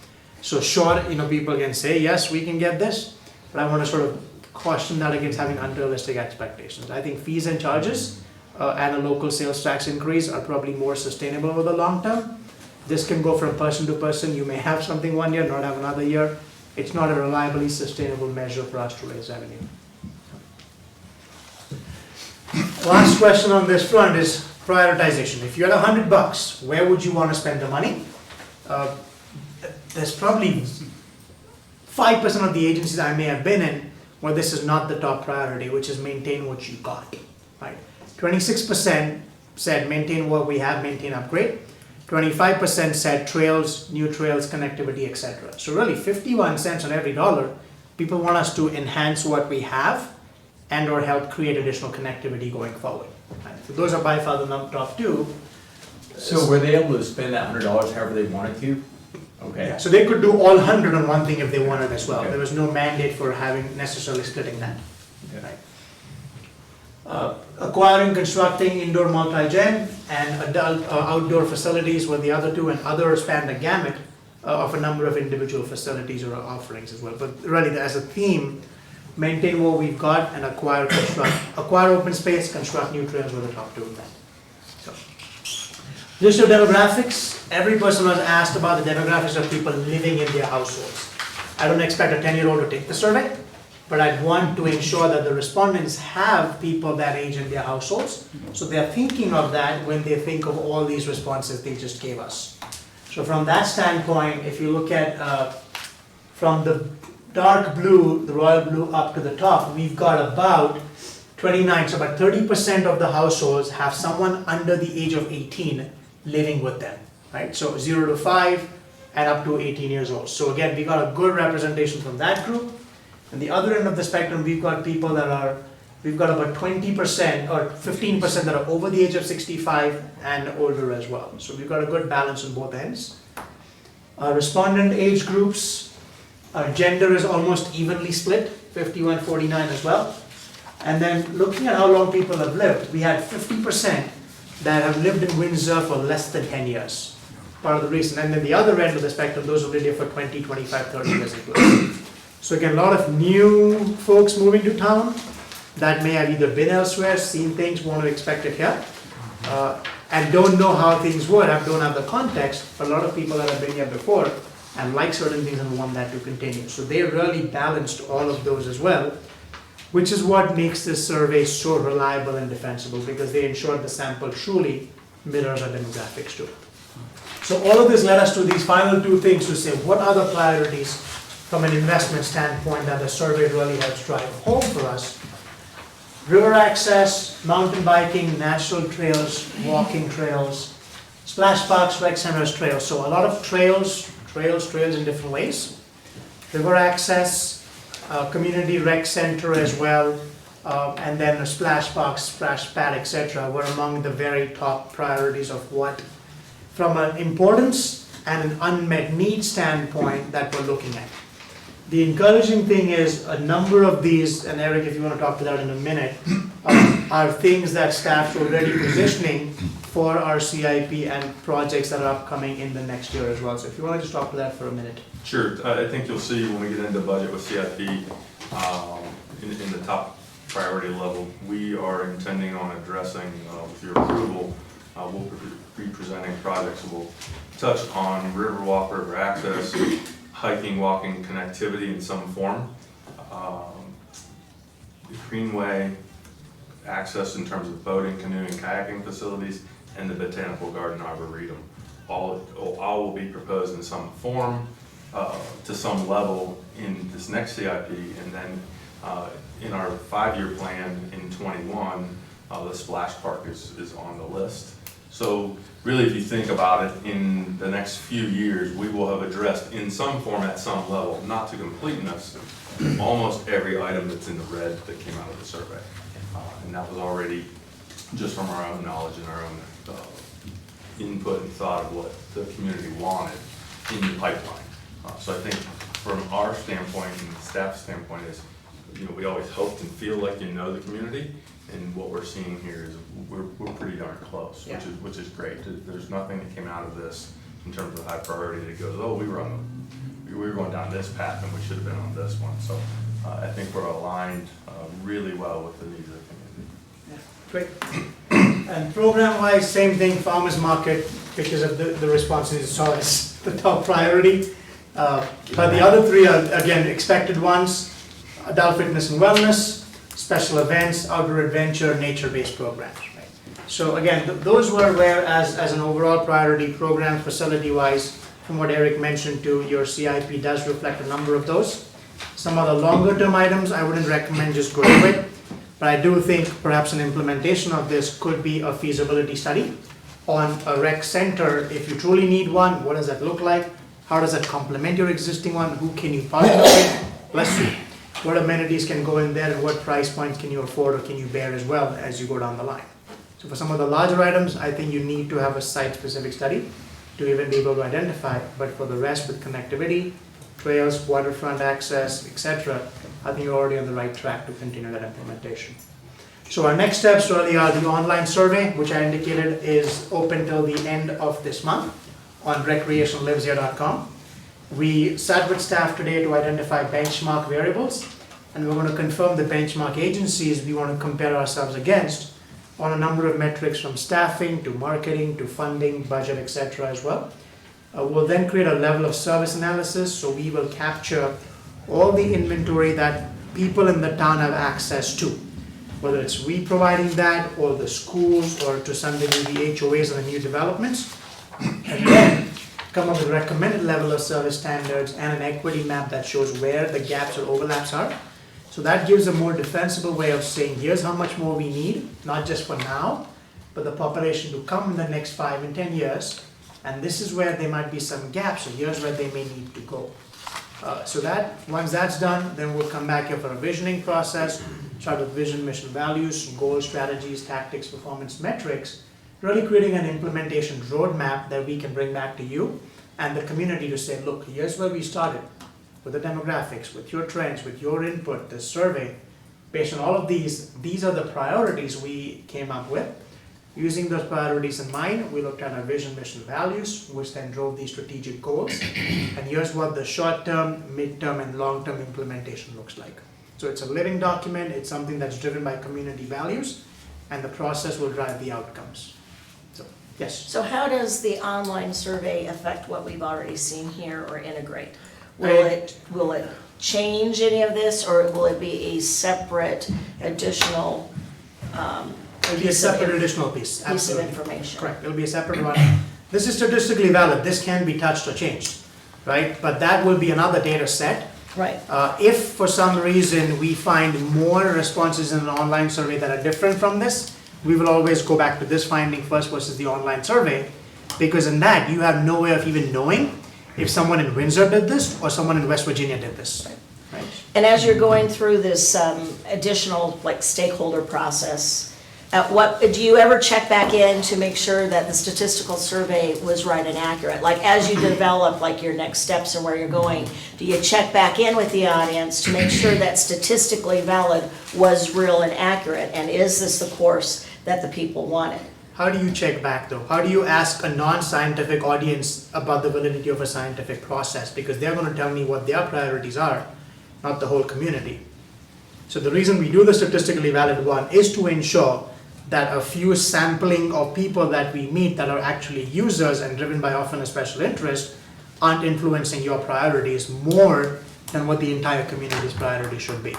Speaker 8: So sure, people can say, yes, we can get this, but I want to sort of caution that against having unrealistic expectations. I think fees and charges and a local sales tax increase are probably more sustainable over the long term. This can go from person to person. You may have something one year, not have another year. It's not a reliably sustainable measure for us to raise revenue. Last question on this front is prioritization. If you had $100, where would you want to spend the money? There's probably 5% of the agencies I may have been in where this is not the top priority, which is maintain what you got, right? 26% said maintain what we have, maintain, upgrade. 25% said trails, new trails, connectivity, etc. So really 51 cents on every dollar, people want us to enhance what we have and or help create additional connectivity going forward. Right? So those are by far the top two.
Speaker 3: So were they able to spend that $100 however they wanted to? Okay.
Speaker 8: Yeah, so they could do all 100 on one thing if they wanted as well.
Speaker 3: Okay.
Speaker 8: There was no mandate for having necessarily splitting that.
Speaker 3: Okay.
Speaker 8: Right. Acquiring, constructing indoor multi-gen and adult outdoor facilities were the other two, and others span the gamut of a number of individual facilities or offerings as well. But really, as a theme, maintain what we've got and acquire, construct, acquire open space, construct new trails were the top two of that. So, list of demographics. Every person was asked about the demographics of people living in their households. I don't expect a 10-year-old to take the survey, but I'd want to ensure that the respondents have people that age in their households, so they're thinking of that when they think of all these responses they just gave us. So from that standpoint, if you look at from the dark blue, the royal blue up to the top, we've got about 29, so about 30% of the households have someone under the age of 18 living with them, right? So 0 to 5 and up to 18 years old. So again, we got a good representation from that group. And the other end of the spectrum, we've got people that are, we've got about 20% or 15% that are over the age of 65 and older as well. So we've got a good balance on both ends. Respondent age groups, gender is almost evenly split, 51-49 as well. And then looking at how long people have lived, we had 50% that have lived in Windsor for less than 10 years. Part of the reason. And then the other end of the spectrum, those who lived here for 20, 25, 30 years ago. So again, a lot of new folks moving to town that may have either been elsewhere, seen things, want to expect it here, and don't know how things were, don't have the context, but a lot of people that have been here before and like certain things and want that to continue. So they really balanced all of those as well, which is what makes this survey so reliable and defensible, because they ensured the sample truly mirrors our demographics too. So all of this led us to these final two things to say, what are the priorities from an investment standpoint that the survey really helps drive home for us? River access, mountain biking, natural trails, walking trails, splash parks, rec centers, trails. So a lot of trails in different ways. River access, community rec center as well, and then a splash park, splash pad, etc. were among the very top priorities of what, from an importance and an unmet need standpoint, that we're looking at. The encouraging thing is a number of these, and Eric, if you want to talk to that in a minute, are things that staff's already positioning for our CIP and projects that are upcoming in the next year as well. So if you want to just talk to that for a minute.
Speaker 2: Sure, I think you'll see when we get into budget with CIP, in the top priority level, we are intending on addressing, with your approval, we'll be presenting projects that will touch on Riverwalk, river access, hiking, walking, connectivity in some form, the Greenway, access in terms of boating, canoeing, kayaking facilities, and the Botanical Garden Arboretum. All will be proposed in some form, to some level in this next CIP, and then in our 5-year plan in 21, the splash park is on the list. So really, if you think about it, in the next few years, we will have addressed in some form at some level, not to completeness, almost every item that's in the red that came out of the survey. And that was already just from our own knowledge and our own input and thought of what the community wanted in the pipeline. So I think from our standpoint and the staff standpoint is, we always hoped and feel like you know the community, and what we're seeing here is we're pretty darn close,
Speaker 8: Yeah.
Speaker 2: which is great. There's nothing that came out of this in terms of high priority that goes, oh, we were going down this path and we should have been on this one. So I think we're aligned really well with the needs of the community.
Speaker 8: Great. And program-wise, same thing, farmers market, because of the responses you saw is the top priority. But the other three are, again, expected ones: adult fitness and wellness, special events, outdoor adventure, nature-based programs. Right? So again, those were where, as an overall priority, program facility-wise, from what Eric mentioned too, your CIP does reflect a number of those. Some of the longer-term items I wouldn't recommend just going with, but I do think perhaps an implementation of this could be a feasibility study on a rec center. If you truly need one, what does that look like? How does that complement your existing one? Who can you partner with? Bless you. What amenities can go in there and what price points can you afford or can you bear as well as you go down the line? So for some of the larger items, I think you need to have a site-specific study to even be able to identify. But for the rest, with connectivity, trails, waterfront access, etc., I think you're already on the right track to continue that implementation. So our next steps really are the online survey, which I indicated is open till the end of this month on recreationaliveshere.com. We sat with staff today to identify benchmark variables, and we're going to confirm the benchmark agencies we want to compare ourselves against on a number of metrics, from staffing to marketing to funding, budget, etc. as well. We'll then create a level of service analysis, so we will capture all the inventory that people in the town have access to, whether it's we providing that or the schools or to some degree the HOAs and the new developments, and then come up with a recommended level of service standards and an equity map that shows where the gaps or overlaps are. So that gives a more defensible way of saying, here's how much more we need, not just for now, but the population to come in the next 5 and 10 years, and this is where there might be some gaps, so here's where they may need to go. So that, once that's done, then we'll come back here for a visioning process, start with vision, mission, values, goals, strategies, tactics, performance metrics, really creating an implementation roadmap that we can bring back to you and the community to say, look, here's where we started with the demographics, with your trends, with your input, this survey. Based on all of these are the priorities we came up with. Using those priorities in mind, we looked at our vision, mission, values, which then drove these strategic goals. And here's what the short-term, mid-term, and long-term implementation looks like. So it's a living document, it's something that's driven by community values, and the process will drive the outcomes. So, yes?
Speaker 4: So how does the online survey affect what we've already seen here or integrate? Will it change any of this, or will it be a separate additional
Speaker 8: It'll be a separate additional piece,
Speaker 4: piece of
Speaker 8: absolutely.
Speaker 4: information?
Speaker 8: Correct, it'll be a separate one. This is statistically valid, this can be touched or changed, right? But that will be another data set.
Speaker 4: Right.
Speaker 8: If for some reason we find more responses in an online survey that are different from this, we will always go back to this finding first versus the online survey, because in that you have no way of even knowing if someone in Windsor did this or someone in West Virginia did this. Right?
Speaker 4: And as you're going through this additional like stakeholder process, what do you ever check back in to make sure that the statistical survey was right and accurate? Like as you develop like your next steps and where you're going, do you check back in with the audience to make sure that statistically valid was real and accurate? And is this the course that the people wanted?
Speaker 8: How do you check back though? How do you ask a non-scientific audience about the validity of a scientific process? Because they're going to tell me what their priorities are, not the whole community. So the reason we do the statistically valid one is to ensure that a few sampling of people that we meet that are actually users and driven by often a special interest aren't influencing your priorities more than what the entire community's priority should be.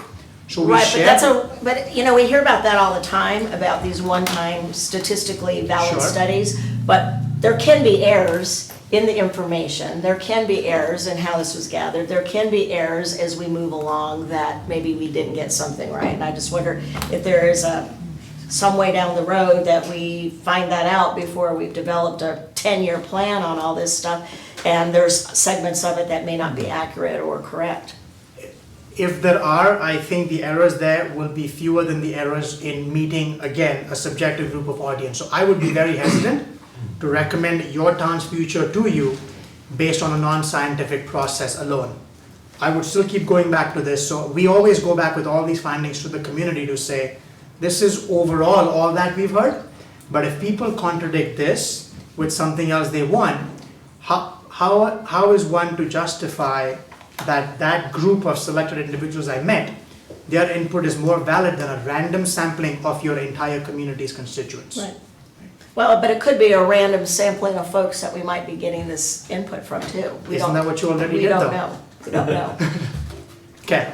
Speaker 8: So we
Speaker 4: Right,
Speaker 8: share.
Speaker 4: but you know, we hear about that all the time, about these one-time statistically valid
Speaker 8: Sure.
Speaker 4: studies, but there can be errors in the information, there can be errors in how this was gathered, there can be errors as we move along that maybe we didn't get something right, and I just wonder if there is some way down the road that we find that out before we've developed a 10-year plan on all this stuff, and there's segments of it that may not be accurate or correct.
Speaker 8: If there are, I think the errors there will be fewer than the errors in meeting, again, a subjective group of audience. So I would be very hesitant to recommend your town's future to you based on a non-scientific process alone. I would still keep going back to this. So we always go back with all these findings to the community to say, this is overall all that we've heard, but if people contradict this with something else they want, how is one to justify that group of selected individuals I met, their input is more valid than a random sampling of your entire community's constituents?
Speaker 4: Right. Well, but it could be a random sampling of folks that we might be getting this input from too.
Speaker 8: Isn't that what you already
Speaker 4: We
Speaker 8: did
Speaker 4: don't
Speaker 8: though?
Speaker 4: know. We don't know.
Speaker 8: Okay,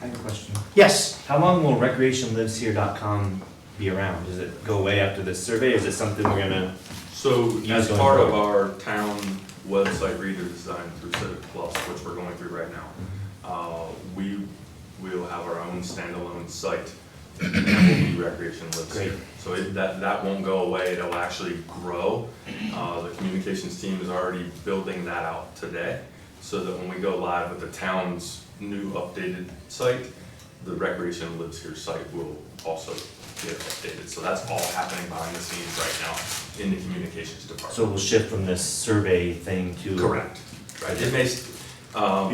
Speaker 10: I have a question.
Speaker 8: yes,
Speaker 10: How long will recreationliveshere.com be around? Does it go away after this survey, or is it something we're gonna?
Speaker 2: So as
Speaker 10: going
Speaker 2: part of
Speaker 10: forward.
Speaker 2: our town website redesign through Civic Plus, which we're going through right now, we will have our own standalone site and that will be Recreation Lives Here.
Speaker 10: Great.
Speaker 2: So that won't go away, it'll actually grow. The communications team is already building that out today, so that when we go live with the town's new updated site, the Recreation Lives Here site will also get updated. So that's all happening behind the scenes right now in the communications department.
Speaker 10: So we'll shift from this survey thing to.
Speaker 2: Correct, right, it may,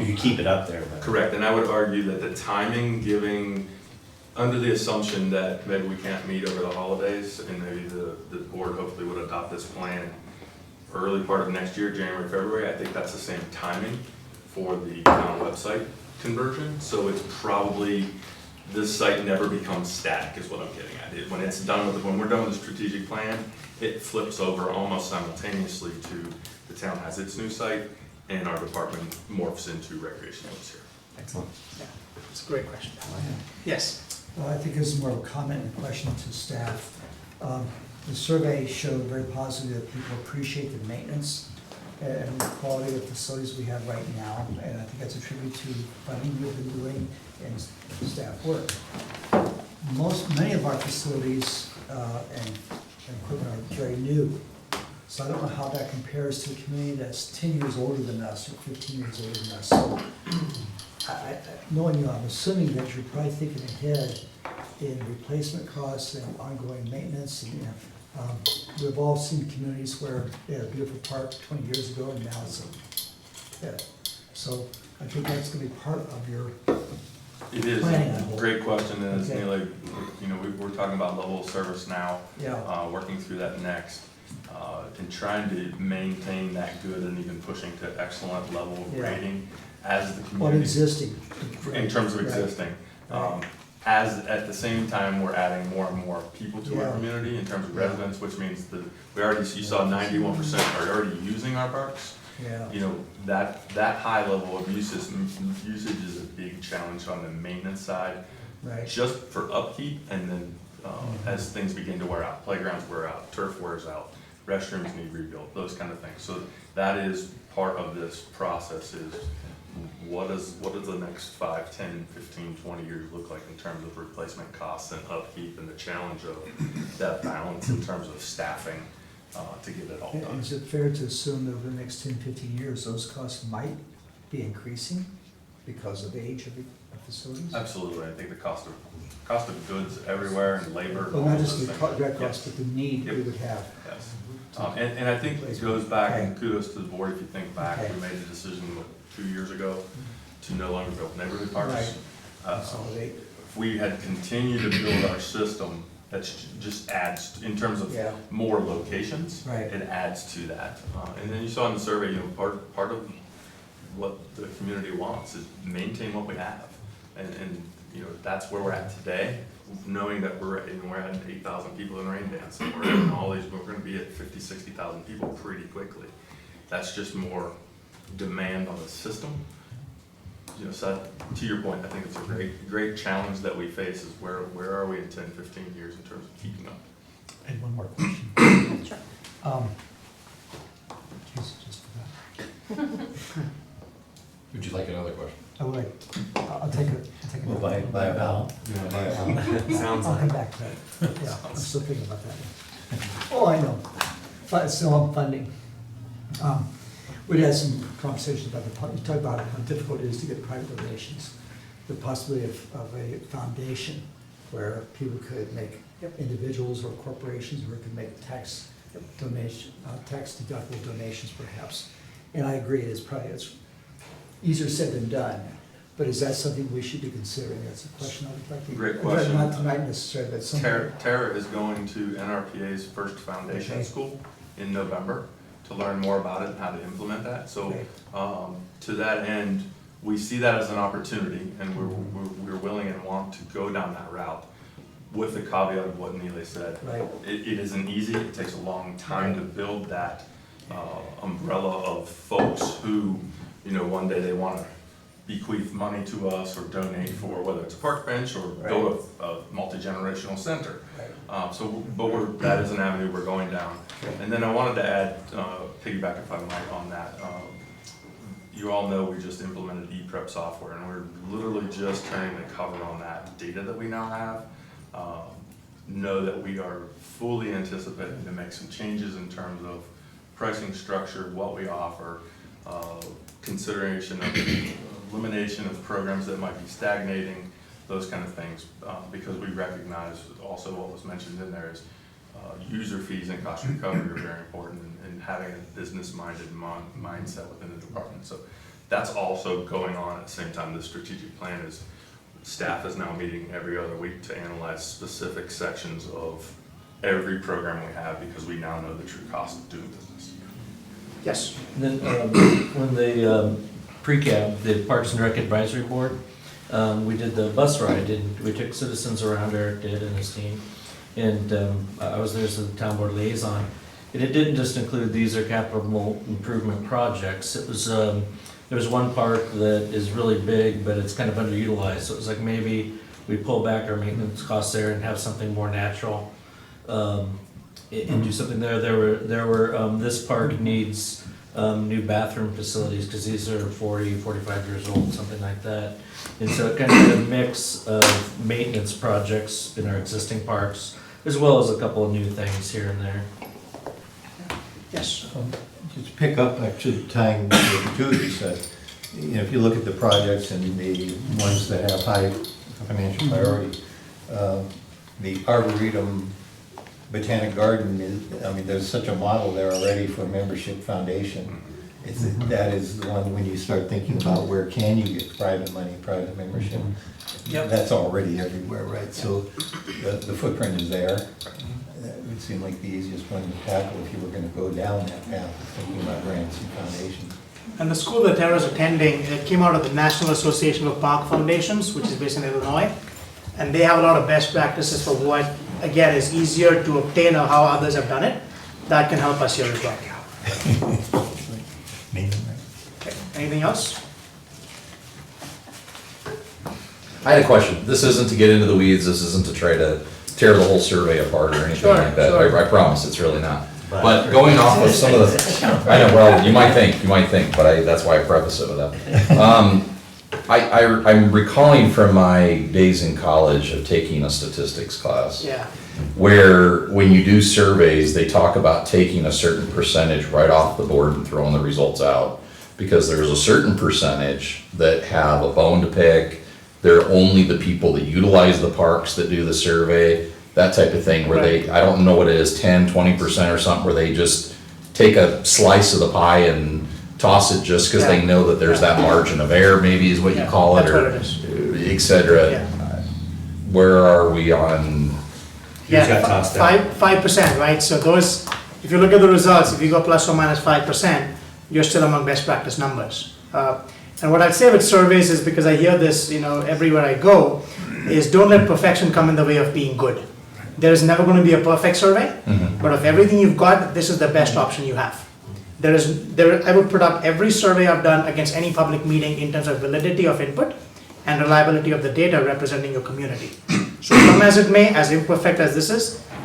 Speaker 10: You could keep it up there, but.
Speaker 2: correct, and I would argue that the timing, giving, under the assumption that maybe we can't meet over the holidays, and maybe the board hopefully would adopt this plan early part of next year, January, February, I think that's the same timing for the town website conversion, so it's probably, this site never becomes static is what I'm getting at. When it's done with, when we're done with the strategic plan, it flips over almost simultaneously to the town has its new site and our department morphs into Recreation Lives Here.
Speaker 10: Excellent.
Speaker 8: yeah, it's a great question. Yes,
Speaker 5: Well, I think this is more of a comment and a question to staff. The survey showed very positive that people appreciate the maintenance and the quality of the facilities we have right now, and I think that's a tribute to funding we've been doing and staff work. Many of our facilities and equipment are very new, So I don't know how that compares to a community that's 10 years older than us or 15 years older than us. So knowing you, I'm assuming that you're probably thinking ahead in replacement costs and ongoing maintenance. And, we've all seen communities where they had a beautiful park 20 years ago and now it's a pit. So I think that's gonna be part of your
Speaker 2: It is
Speaker 5: planning.
Speaker 2: a great question, and it's
Speaker 5: Okay.
Speaker 2: nearly, you know, we're talking about level of service now,
Speaker 5: Yeah,
Speaker 2: working through that next, and trying to maintain that good and even pushing to excellent level of
Speaker 5: Yeah.
Speaker 2: rating as the
Speaker 5: on
Speaker 2: community.
Speaker 5: existing.
Speaker 2: In terms of
Speaker 5: Right.
Speaker 2: existing.
Speaker 5: Right.
Speaker 2: As, at the same time, we're adding more and more people to our
Speaker 5: Yeah.
Speaker 2: community in terms of
Speaker 5: Yeah.
Speaker 2: residents, which means that we already, you saw 91% are already using our parks.
Speaker 5: Yeah,
Speaker 2: You know, that high level of usage is a big challenge on the maintenance side,
Speaker 5: right.
Speaker 2: just for upkeep, and then, as things begin to wear out, playgrounds wear out, turf wears out, restrooms need rebuilt, those kind of things. So that is part of this process is, what does the next 5, 10, 15, 20 years look like in terms of replacement costs and upkeep, and the challenge of that balance in terms of staffing, to get it all
Speaker 5: And
Speaker 2: done.
Speaker 5: is it fair to assume that over the next 10, 15 years, those costs might be increasing because of the age of the facilities?
Speaker 2: Absolutely, I think the cost of goods everywhere and labor. and
Speaker 5: Well,
Speaker 2: all
Speaker 5: not
Speaker 2: those
Speaker 5: just the
Speaker 2: things.
Speaker 5: direct cost, but the need we would have.
Speaker 2: Yes, and I think it goes back, and kudos to the board, if you think back, we made a decision, what, 2 years ago, to no longer build neighborhood parks.
Speaker 5: Right.
Speaker 2: Uh,
Speaker 5: Consolidate.
Speaker 2: If we had continued to build our system, that's just adds, in terms of
Speaker 5: Yeah.
Speaker 2: more locations.
Speaker 5: Right.
Speaker 2: It adds to that. And then you saw in the survey, you know, part of what the community wants is maintain what we have. And, you know, that's where we're at today, knowing that we're at 8,000 people in rain dance, and we're in all these, we're gonna be at 50, 60,000 people pretty quickly. That's just more demand on the system. You know, so to your point, I think it's a great challenge that we face is where are we in 10, 15 years in terms of keeping up?
Speaker 5: And one more question.
Speaker 4: Sure.
Speaker 5: Geez, just forgot.
Speaker 6: Would you like another question?
Speaker 5: I would, I'll take it.
Speaker 11: Well, buy a valve.
Speaker 10: Sounds
Speaker 5: I'll
Speaker 10: like.
Speaker 5: come back to that. Yeah, I'm still thinking about that. Oh, I know. But still on funding. We had some conversations about you talked about how difficult it is to get private donations. The possibility of a foundation where people could make, individuals or corporations, where could make tax deductible donations perhaps. And I agree, it's easier said than done. But is that something we should be considering? That's a question I would like to.
Speaker 2: Great question.
Speaker 5: Not tonight necessarily, but sometime.
Speaker 2: Tara is going to NRPA's first foundation
Speaker 5: Okay.
Speaker 2: school in November to learn more about it and how to implement that. So,
Speaker 5: Okay.
Speaker 2: to that end, we see that as an opportunity, and we're willing and want to go down that route, with the caveat of what Neely said.
Speaker 5: Right.
Speaker 2: It isn't easy, it takes a long time to build that umbrella of folks who, you know, one day they wanna bequeath money to us or donate for, whether it's a park bench or build a multi-generational center. But that is an avenue we're going down. And then I wanted to add, piggyback if I might on that. You all know we just implemented ePrep software, and we're literally just turning the cover on that data that we now have. Know that we are fully anticipating to make some changes in terms of pricing structure, what we offer, consideration of elimination of programs that might be stagnating, those kind of things, because we recognize also what was mentioned in there is user fees and cost recovery are very important, and having a business-minded mindset within the department. So that's also going on at the same time. The strategic plan is, staff is now meeting every other week to analyze specific sections of every program we have, because we now know the true cost of doing business.
Speaker 8: Yes.
Speaker 1: And then, when the pre-cab, the Parks and Rec Advisory Board, we did the bus ride, and we took citizens around, Eric did and his team, and I was there as the town board liaison. And it didn't just include these are capital improvement projects. It was, there was one park that is really big, but it's kind of underutilized. So it was like maybe we pull back our maintenance costs there and have something more natural, and do something there. There were this park needs new bathroom facilities, because these are 40, 45 years old, something like that. And so it kind of had a mix of maintenance projects in our existing parks, as well as a couple of new things here and there.
Speaker 8: Yes.
Speaker 11: Just pick up, actually tying what the two of you said. You know, if you look at the projects and the ones that have high financial priority, the Arboretum Botanic Garden is, I mean, there's such a model there already for membership foundation. That is the one, when you start thinking about where can you get private money, private membership, that's already everywhere, right? So the footprint is there. That would seem like the easiest one to tackle if you were gonna go down that path of thinking about grants and foundations.
Speaker 8: And the school that Tara's attending, it came out of the National Association of Park Foundations, which is based in Illinois. And they have a lot of best practices for what, again, is easier to obtain or how others have done it. That can help us here as well. Okay. Anything else?
Speaker 6: I had a question. This isn't to get into the weeds, this isn't to try to tear the whole survey apart or anything
Speaker 8: Sure,
Speaker 6: like that.
Speaker 8: sure.
Speaker 6: I promise, it's really not. But going off of some of the, I know, well, you might think, but that's why I preface it with that. I'm recalling from my days in college of taking a statistics class.
Speaker 8: Yeah.
Speaker 6: Where when you do surveys, they talk about taking a certain percentage right off the board and throwing the results out. Because there's a certain percentage that have a bone to pick. They're only the people that utilize the parks that do the survey, that type of thing, where they, I don't know what it is, 10, 20% or something, where they just take a slice of the pie and toss it just because they know that there's that margin of error, maybe is what you call it,
Speaker 8: That's
Speaker 6: or
Speaker 8: what it is.
Speaker 6: et cetera.
Speaker 8: Yeah.
Speaker 6: Where are we on?
Speaker 10: Yours got tossed out.
Speaker 8: 5%, right? So those, if you look at the results, if you go plus or minus 5%, you're still among best practice numbers. And what I'd say with surveys is, because I hear this, everywhere I go, is don't let perfection come in the way of being good. There is never going to be a perfect survey, but of everything you've got, this is the best option you have. I would put up every survey I've done against any public meeting in terms of validity of input and reliability of the data representing your community. So come as it may, as imperfect as this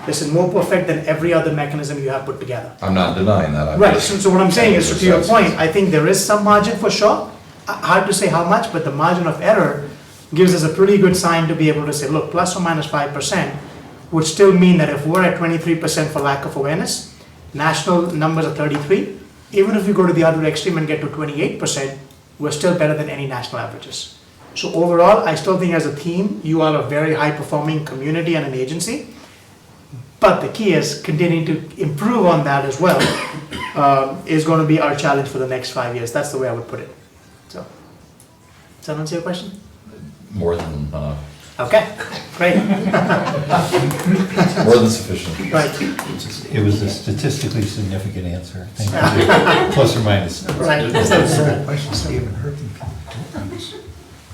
Speaker 8: is more perfect than every other mechanism you have put together.
Speaker 6: I'm not denying that. I'm
Speaker 8: Right,
Speaker 6: just-
Speaker 8: so what I'm saying is, to your point, I think there is some margin for sure. Hard to say how much, but the margin of error gives us a pretty good sign to be able to say, look, plus or minus 5% would still mean that if we're at 23% for lack of awareness, national numbers are 33. Even if we go to the other extreme and get to 28%, we're still better than any national averages. So overall, I still think as a team, you are a very high-performing community and an agency. But the key is continuing to improve on that as well, is going to be our challenge for the next 5 years. That's the way I would put it. So, does that answer your question?
Speaker 6: More than enough.
Speaker 8: Okay, great.
Speaker 6: More than sufficient.
Speaker 8: Right,
Speaker 11: It was a statistically significant answer, thank you. Plus or minus.
Speaker 8: right.
Speaker 5: Questions we haven't heard from people.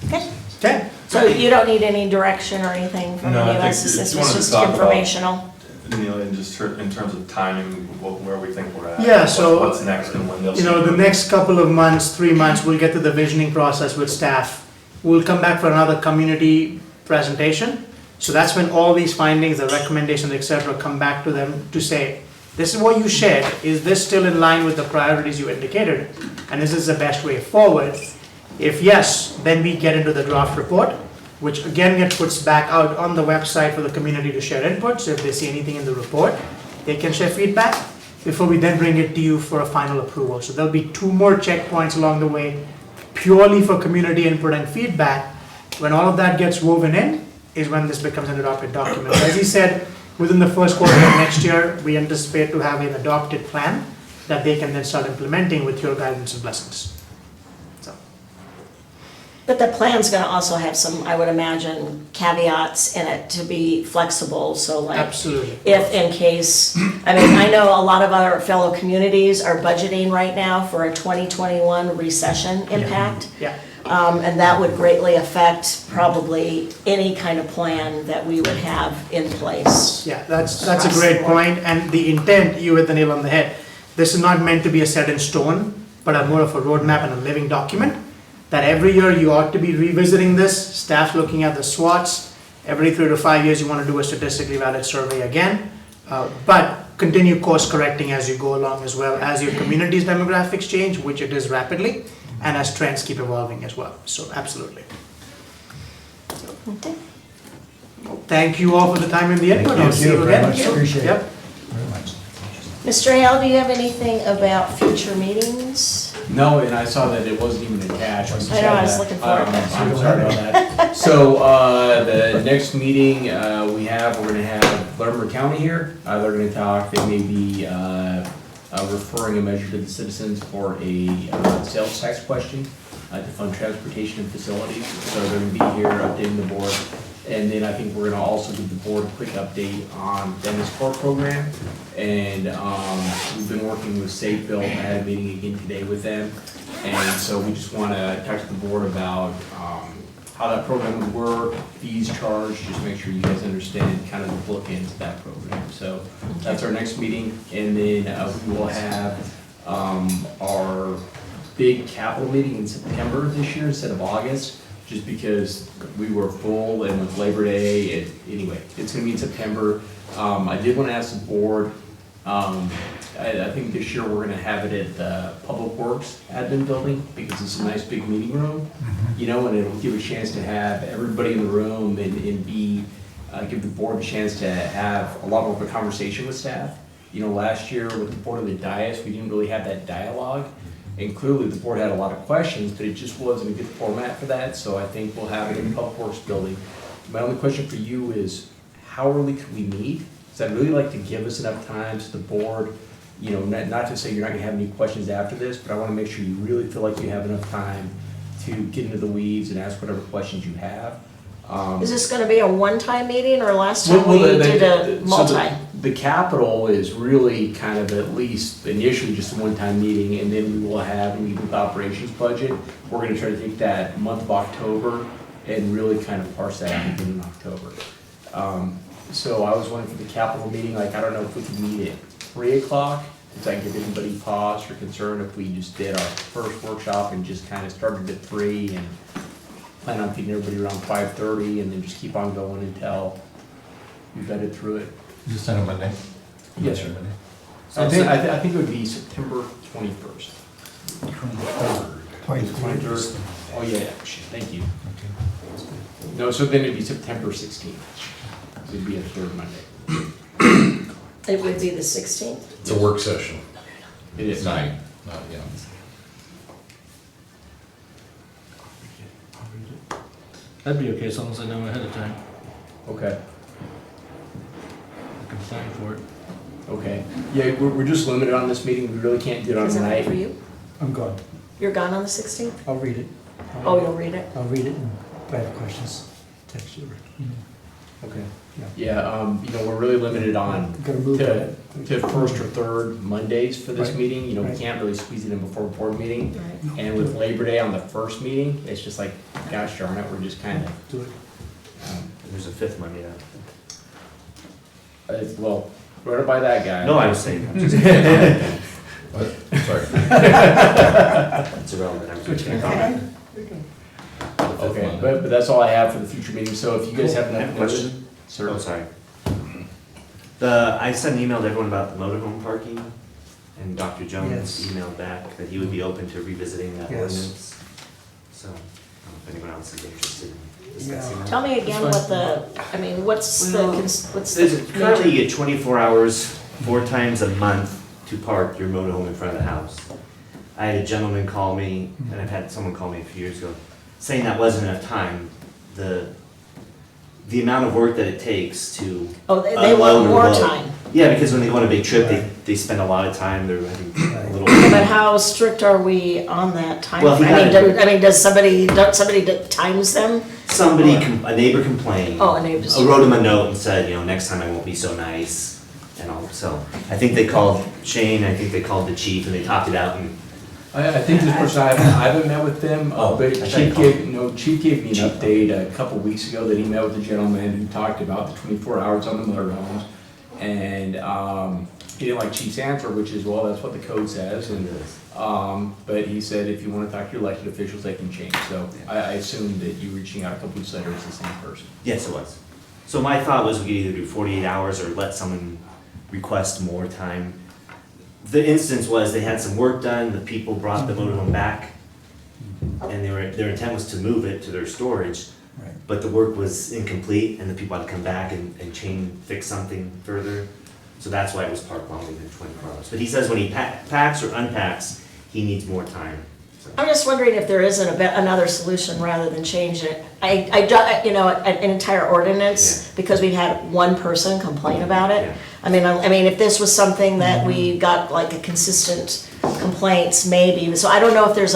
Speaker 4: Okay,
Speaker 8: Okay,
Speaker 4: so you don't need any direction or anything from
Speaker 2: No, I
Speaker 4: any of
Speaker 2: think
Speaker 4: us,
Speaker 2: if
Speaker 4: this
Speaker 2: you
Speaker 4: was
Speaker 2: wanted to
Speaker 4: just
Speaker 2: talk about-
Speaker 4: informational.
Speaker 2: Neil, in terms of timing, where we think we're at.
Speaker 8: Yeah, so,
Speaker 2: What's next and when they'll.
Speaker 8: the next couple of months, 3 months, we'll get to the visioning process with staff. We'll come back for another community presentation. So that's when all these findings, the recommendations, et cetera, come back to them to say, this is what you shared, is this still in line with the priorities you indicated? And is this the best way forward? If yes, then we get into the draft report, which again gets put back out on the website for the community to share input. So if they see anything in the report, they can share feedback before we then bring it to you for a final approval. So there'll be 2 more checkpoints along the way, purely for community input and feedback. When all of that gets woven in, is when this becomes an adopted document. As he said, within the first quarter of next year, we anticipate to have an adopted plan that they can then start implementing with your guidance and blessings. So,
Speaker 4: But the plan's gonna also have some, I would imagine, caveats in it to be flexible, so like,
Speaker 8: absolutely.
Speaker 4: if in case, I know a lot of our fellow communities are budgeting right now for a 2021 recession impact.
Speaker 8: Yeah.
Speaker 4: And that would greatly affect probably any kind of plan that we would have in place.
Speaker 8: Yeah, that's a great point, and the intent, you hit the nail on the head. This is not meant to be a set in stone, but a more of a roadmap and a living document, that every year you ought to be revisiting this, staff looking at the SWOTs. Every 3 to 5 years, you want to do a statistically valid survey again, but continue course correcting as you go along as well, as your community's demographics change, which it is rapidly, and as trends keep evolving as well. So absolutely.
Speaker 4: Okay.
Speaker 8: Thank you all for the time and the input. I'll
Speaker 5: Thank
Speaker 8: see
Speaker 5: you
Speaker 8: you
Speaker 5: very
Speaker 8: again.
Speaker 5: much. Appreciate it.
Speaker 8: Yep.
Speaker 5: Very much.
Speaker 4: Mr. Hale, do you have anything about future meetings?
Speaker 3: No, and I saw that it wasn't even attached. We just
Speaker 4: I know, I
Speaker 3: had
Speaker 4: was
Speaker 3: that.
Speaker 4: looking for it.
Speaker 3: I'm sorry about that. So, the next meeting, we're gonna have Larimer County here. They're gonna talk, they may be, referring a measure to the citizens for a, sales tax question, to fund transportation and facilities. So they're gonna be here updating the board. And then I think we're gonna also give the board a quick update on Dennis Court program. And, we've been working with Safe Built, I had a meeting again today with them. And so we just wanna talk to the board about, how that program would work, fees charged, just make sure you guys understand kind of the bookends of that program. So that's our next meeting. And then, we will have, our big capital meeting in September this year instead of August, just because we were full and with Labor Day, anyway, it's gonna be in September. I did wanna ask the board, I think this year we're gonna have it at the Public Works Admin Building, because it's a nice big meeting room, you know, and it'll give a chance to have everybody in the room and give the board a chance to have a lot more of a conversation with staff. You know, last year with the board of the dais, we didn't really have that dialogue. And clearly, the board had a lot of questions, but it just wasn't a good format for that, so I think we'll have it in the Public Works Building. My only question for you is, how early could we meet? Because I'd really like to give us enough time to the board, you know, not to say you're not gonna have any questions after this, but I wanna make sure you really feel like you have enough time to get into the weeds and ask whatever questions you have.
Speaker 4: Is this gonna be a one-time meeting, or last time we
Speaker 3: Well,
Speaker 4: did a
Speaker 3: so
Speaker 4: multi?
Speaker 3: the capital is really kind of at least initially just a one-time meeting, and then we will have a meeting with the operations budget. We're gonna try to take that month of October and really kind of parse that out in October. So I was wondering for the capital meeting, like, I don't know if we could meet at 3 o'clock, does that give anybody pause or concern if we just did our first workshop and just kind of started at 3 and plan on feeding everybody around 5:30 and then just keep on going until we've vetted through it?
Speaker 11: Is this on a Monday?
Speaker 3: Yes, sir.
Speaker 11: Monday.
Speaker 3: I think it would be September 21st.
Speaker 5: 23rd.
Speaker 3: Oh, yeah, thank you. No, so then it'd be September 16th. It'd be a third Monday.
Speaker 4: It would be the 16th?
Speaker 6: It's a work session.
Speaker 3: It is.
Speaker 6: Night, not, you know.
Speaker 1: That'd be okay, as long as I know ahead of time.
Speaker 3: Okay,
Speaker 1: I can plan for it.
Speaker 3: okay. Yeah, we're just limited on this meeting. We really can't do it on
Speaker 4: Is that right
Speaker 3: tonight.
Speaker 4: for you?
Speaker 5: I'm gone.
Speaker 4: You're gone on the 16th?
Speaker 5: I'll read it.
Speaker 4: Oh, you'll read it?
Speaker 5: I'll read it, and if I have questions, text you.
Speaker 3: Okay.
Speaker 5: Yeah.
Speaker 3: Yeah, you know, we're really limited on
Speaker 5: Gotta move
Speaker 3: to
Speaker 5: it.
Speaker 3: first or third Mondays for this
Speaker 5: Right.
Speaker 3: meeting. You know, we
Speaker 5: Right.
Speaker 3: can't really squeeze it in before a board meeting.
Speaker 4: Right.
Speaker 3: And with Labor Day on the first meeting, it's just like, gosh darn it, we're just kind of,
Speaker 5: Do it.
Speaker 10: There's a fifth Monday now.
Speaker 3: well, right by that guy.
Speaker 10: No, I was saying, I'm just,
Speaker 6: What? Sorry.
Speaker 10: it's irrelevant, I'm just gonna comment.
Speaker 3: Okay, but that's all I have for the future meeting, so if you guys have
Speaker 10: I have a
Speaker 3: enough
Speaker 10: question.
Speaker 3: questions. Sir.
Speaker 10: Oh, sorry. I sent an email to everyone about the motorhome parking, and Dr. Jones
Speaker 5: Yes.
Speaker 10: emailed back that he would be open to revisiting that
Speaker 5: Yes.
Speaker 10: ordinance. So, I don't know if anyone else is interested in discussing that.
Speaker 4: Tell me again what the, I mean, what's the, what's
Speaker 10: There's
Speaker 4: the?
Speaker 10: currently you get 24 hours, 4 times a month to park your motorhome in front of the house. I had a gentleman call me, and I've had someone call me a few years ago, saying that wasn't enough time. The amount of work that it takes to
Speaker 4: Oh, they
Speaker 10: unload
Speaker 4: want
Speaker 10: and
Speaker 4: more
Speaker 10: load.
Speaker 4: time.
Speaker 10: Yeah, because when they go on a big trip, they spend a lot of time, they're having a little.
Speaker 4: But how strict are we on that time?
Speaker 10: Well, if we
Speaker 4: I mean,
Speaker 10: had a-
Speaker 4: does somebody, times them?
Speaker 10: A neighbor complained.
Speaker 4: Oh, a neighbor's.
Speaker 10: I wrote him a note and said, you know, next time I won't be so nice and all, so. I think they called Shane, I think they called the chief and they talked it out and.
Speaker 3: I think this person, I haven't met with them,
Speaker 10: Oh,
Speaker 3: but
Speaker 10: I thought
Speaker 3: Chief
Speaker 10: you
Speaker 3: Chief gave me an
Speaker 10: Chief.
Speaker 3: update a couple weeks ago that he met with the gentleman who talked about the 24 hours on the motorhomes. And, he didn't like Chief's answer, which is, well, that's what the code says, and, but he said if you wanna talk to your elected officials, they can change, so I assumed that you reaching out a couple weeks later is the same person.
Speaker 10: Yes, it was. So my thought was we could either do 48 hours or let someone request more time. The instance was they had some work done, the people brought the motorhome back, and their intent was to move it to their storage,
Speaker 5: Right.
Speaker 10: but the work was incomplete, and the people had to come back and fix something further. So that's why it was parked longer than 24 hours. But he says when he packs or unpacks, he needs more time. So-
Speaker 4: I'm just wondering if there isn't another solution rather than change it. You know, an entire ordinance, because we've had one person complain about it.
Speaker 10: Yeah.
Speaker 4: I mean, if this was something that we got like a consistent complaints, maybe. So I don't know if there's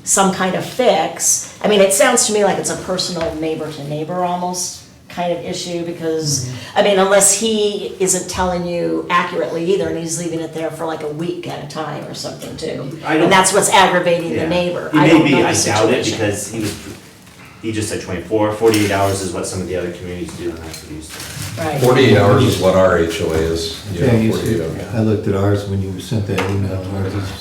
Speaker 4: some kind of fix. I mean, it sounds to me like it's a personal neighbor to neighbor almost kind of issue, because, I mean, unless he isn't telling you accurately either, and he's leaving it there for like a week at a time or something too.
Speaker 10: I don't-
Speaker 4: And that's what's aggravating
Speaker 10: Yeah.
Speaker 4: the neighbor.
Speaker 10: He
Speaker 4: I
Speaker 10: may
Speaker 4: don't
Speaker 10: be,
Speaker 4: know the
Speaker 10: I doubt it,
Speaker 4: situation.
Speaker 10: because he just said 24, 48 hours is what some of the other communities do, and that's what he's doing.
Speaker 4: Right.
Speaker 6: 48 hours is what our HOA is.
Speaker 11: Yeah, you
Speaker 6: 48
Speaker 11: see,
Speaker 6: hours.
Speaker 11: I looked at ours when you sent that email,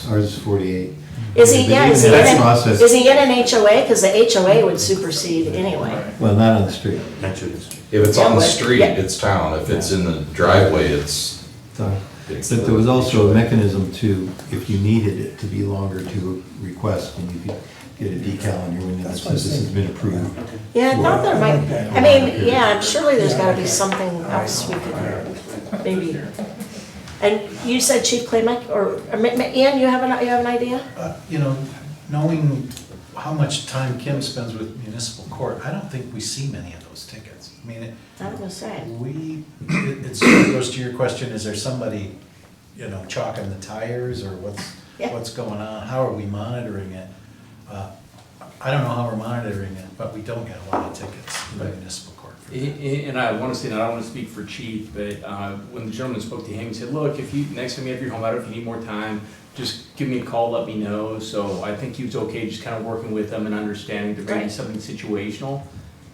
Speaker 11: ours is 48.
Speaker 4: Is he,
Speaker 11: But
Speaker 4: yeah,
Speaker 11: even
Speaker 4: is he
Speaker 11: that
Speaker 4: in,
Speaker 11: process-
Speaker 4: is he in an HOA? Because the HOA would supersede anyway.
Speaker 11: Well, not on the street.
Speaker 10: That's what it's.
Speaker 6: If it's on the
Speaker 4: Yeah, but-
Speaker 6: street,
Speaker 4: yeah.
Speaker 6: it's town. If it's in the driveway, it's.
Speaker 11: So, but there was also a mechanism to, if you needed it to be longer, to request, and you could get a decal on your window that
Speaker 5: That's what I
Speaker 11: says this has been approved.
Speaker 4: Yeah, I thought there might, I mean, yeah, surely there's gotta be something else we could, maybe. And you said Chief Claymack, or Ian, you have an idea?
Speaker 12: You know, knowing how much time Kim spends with municipal court, I don't think we see many of those tickets. I mean,
Speaker 4: I was gonna say.
Speaker 12: it sort of goes to your question, is there somebody, you know, chalking the tires, or
Speaker 4: Yeah.
Speaker 12: what's going on? How are we monitoring it? I don't know how we're monitoring it, but we don't get a lot of tickets in the municipal court. for that.
Speaker 3: And I want to say, and I don't want to speak for Chief, but when the gentleman spoke to him, he said, look, if you, next time you have your home out, if you need more time, just give me a call, let me know. So I think he was okay, just kind of working with them and understanding there may be
Speaker 4: Right.
Speaker 3: something situational.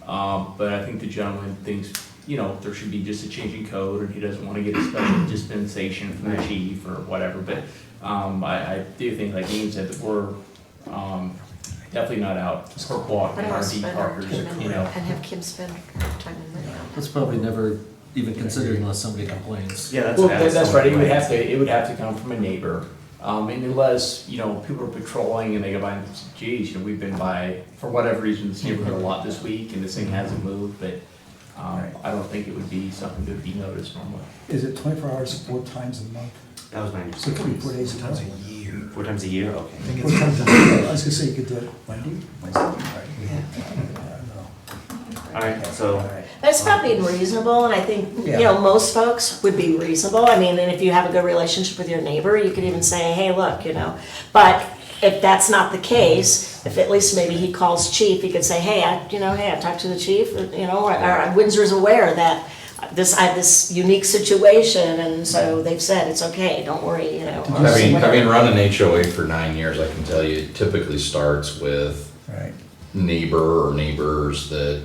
Speaker 3: But I think the gentleman thinks, you know, there should be just a change in code, and he doesn't want to get a special dispensation from the chief or whatever. But I do think, like Ian said, that we're definitely not out for walk
Speaker 4: I
Speaker 3: in
Speaker 4: don't
Speaker 3: our
Speaker 4: want to
Speaker 3: deep
Speaker 4: spend our
Speaker 3: parkers,
Speaker 4: time
Speaker 3: you know.
Speaker 4: and have Kim spend her time and money on
Speaker 1: It's probably never even considered unless somebody complains.
Speaker 10: Yeah, that's.
Speaker 3: Well,
Speaker 10: that's
Speaker 3: that's
Speaker 10: the
Speaker 3: right,
Speaker 10: way.
Speaker 3: it would have to come from a neighbor. And unless, you know, people are patrolling and they go by and say, geez, you know, we've been by, for whatever reason, this neighborhood a lot this week and this thing hasn't moved, but I don't think it would be something that would be noticed normally.
Speaker 5: Is it 24 hours, 4 times a month?
Speaker 10: That was my
Speaker 5: So it could be 4
Speaker 10: understanding.
Speaker 5: days a
Speaker 12: Sometimes
Speaker 5: month.
Speaker 12: a year.
Speaker 10: 4 times a year, okay.
Speaker 12: I think
Speaker 5: 4
Speaker 12: it's
Speaker 5: times a month. I was gonna say you could do it Monday, Wednesday, Friday.
Speaker 4: Yeah.
Speaker 5: I don't know.
Speaker 10: All right, so,
Speaker 4: That's about being reasonable, and I think, you
Speaker 5: Yeah.
Speaker 4: know, most folks would be reasonable. I mean, and if you have a good relationship with your neighbor, you could even say, hey, look, you know. But if that's not the case, if at least maybe he calls chief, he could say, hey, I talked to the chief, you know, or Windsor's aware that I have this unique situation, and so they've said, it's okay, don't worry, you know. or
Speaker 6: Having
Speaker 4: whatever.
Speaker 6: run an HOA for 9 years, I can tell you, it typically starts with
Speaker 5: Right.
Speaker 6: neighbor or neighbors that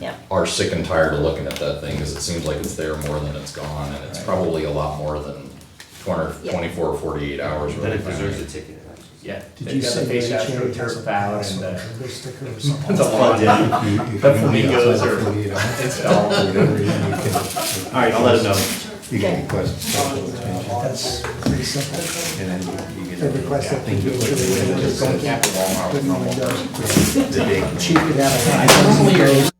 Speaker 4: Yeah.
Speaker 6: are sick and tired of looking at that thing, because it seems like it's there more than it's gone, and it's
Speaker 5: Right.
Speaker 6: probably a lot more than 20,
Speaker 4: Yeah.
Speaker 6: 24 or 48 hours.
Speaker 10: then
Speaker 6: really,
Speaker 10: it deserves a
Speaker 6: frankly.
Speaker 10: ticket.
Speaker 3: Yeah.
Speaker 5: Did
Speaker 3: they've
Speaker 5: you
Speaker 3: got
Speaker 5: say
Speaker 3: the face
Speaker 5: the
Speaker 3: astro
Speaker 5: HOA has
Speaker 3: turf
Speaker 5: a
Speaker 3: out
Speaker 5: pass
Speaker 3: and
Speaker 5: or a
Speaker 3: the
Speaker 5: bingo sticker or something?
Speaker 3: the lawn.
Speaker 10: Yeah.
Speaker 3: The flamingos are, it's all.
Speaker 10: All right, I'll let him know.
Speaker 11: You can request special attention,
Speaker 5: That's pretty simple.
Speaker 11: and then you
Speaker 5: They
Speaker 11: get a
Speaker 5: request that
Speaker 11: thing
Speaker 5: you
Speaker 11: to
Speaker 5: do
Speaker 11: put
Speaker 5: it.
Speaker 11: the windows,
Speaker 5: Just don't
Speaker 11: the
Speaker 5: put the windows.
Speaker 11: day.
Speaker 5: Chief could have a.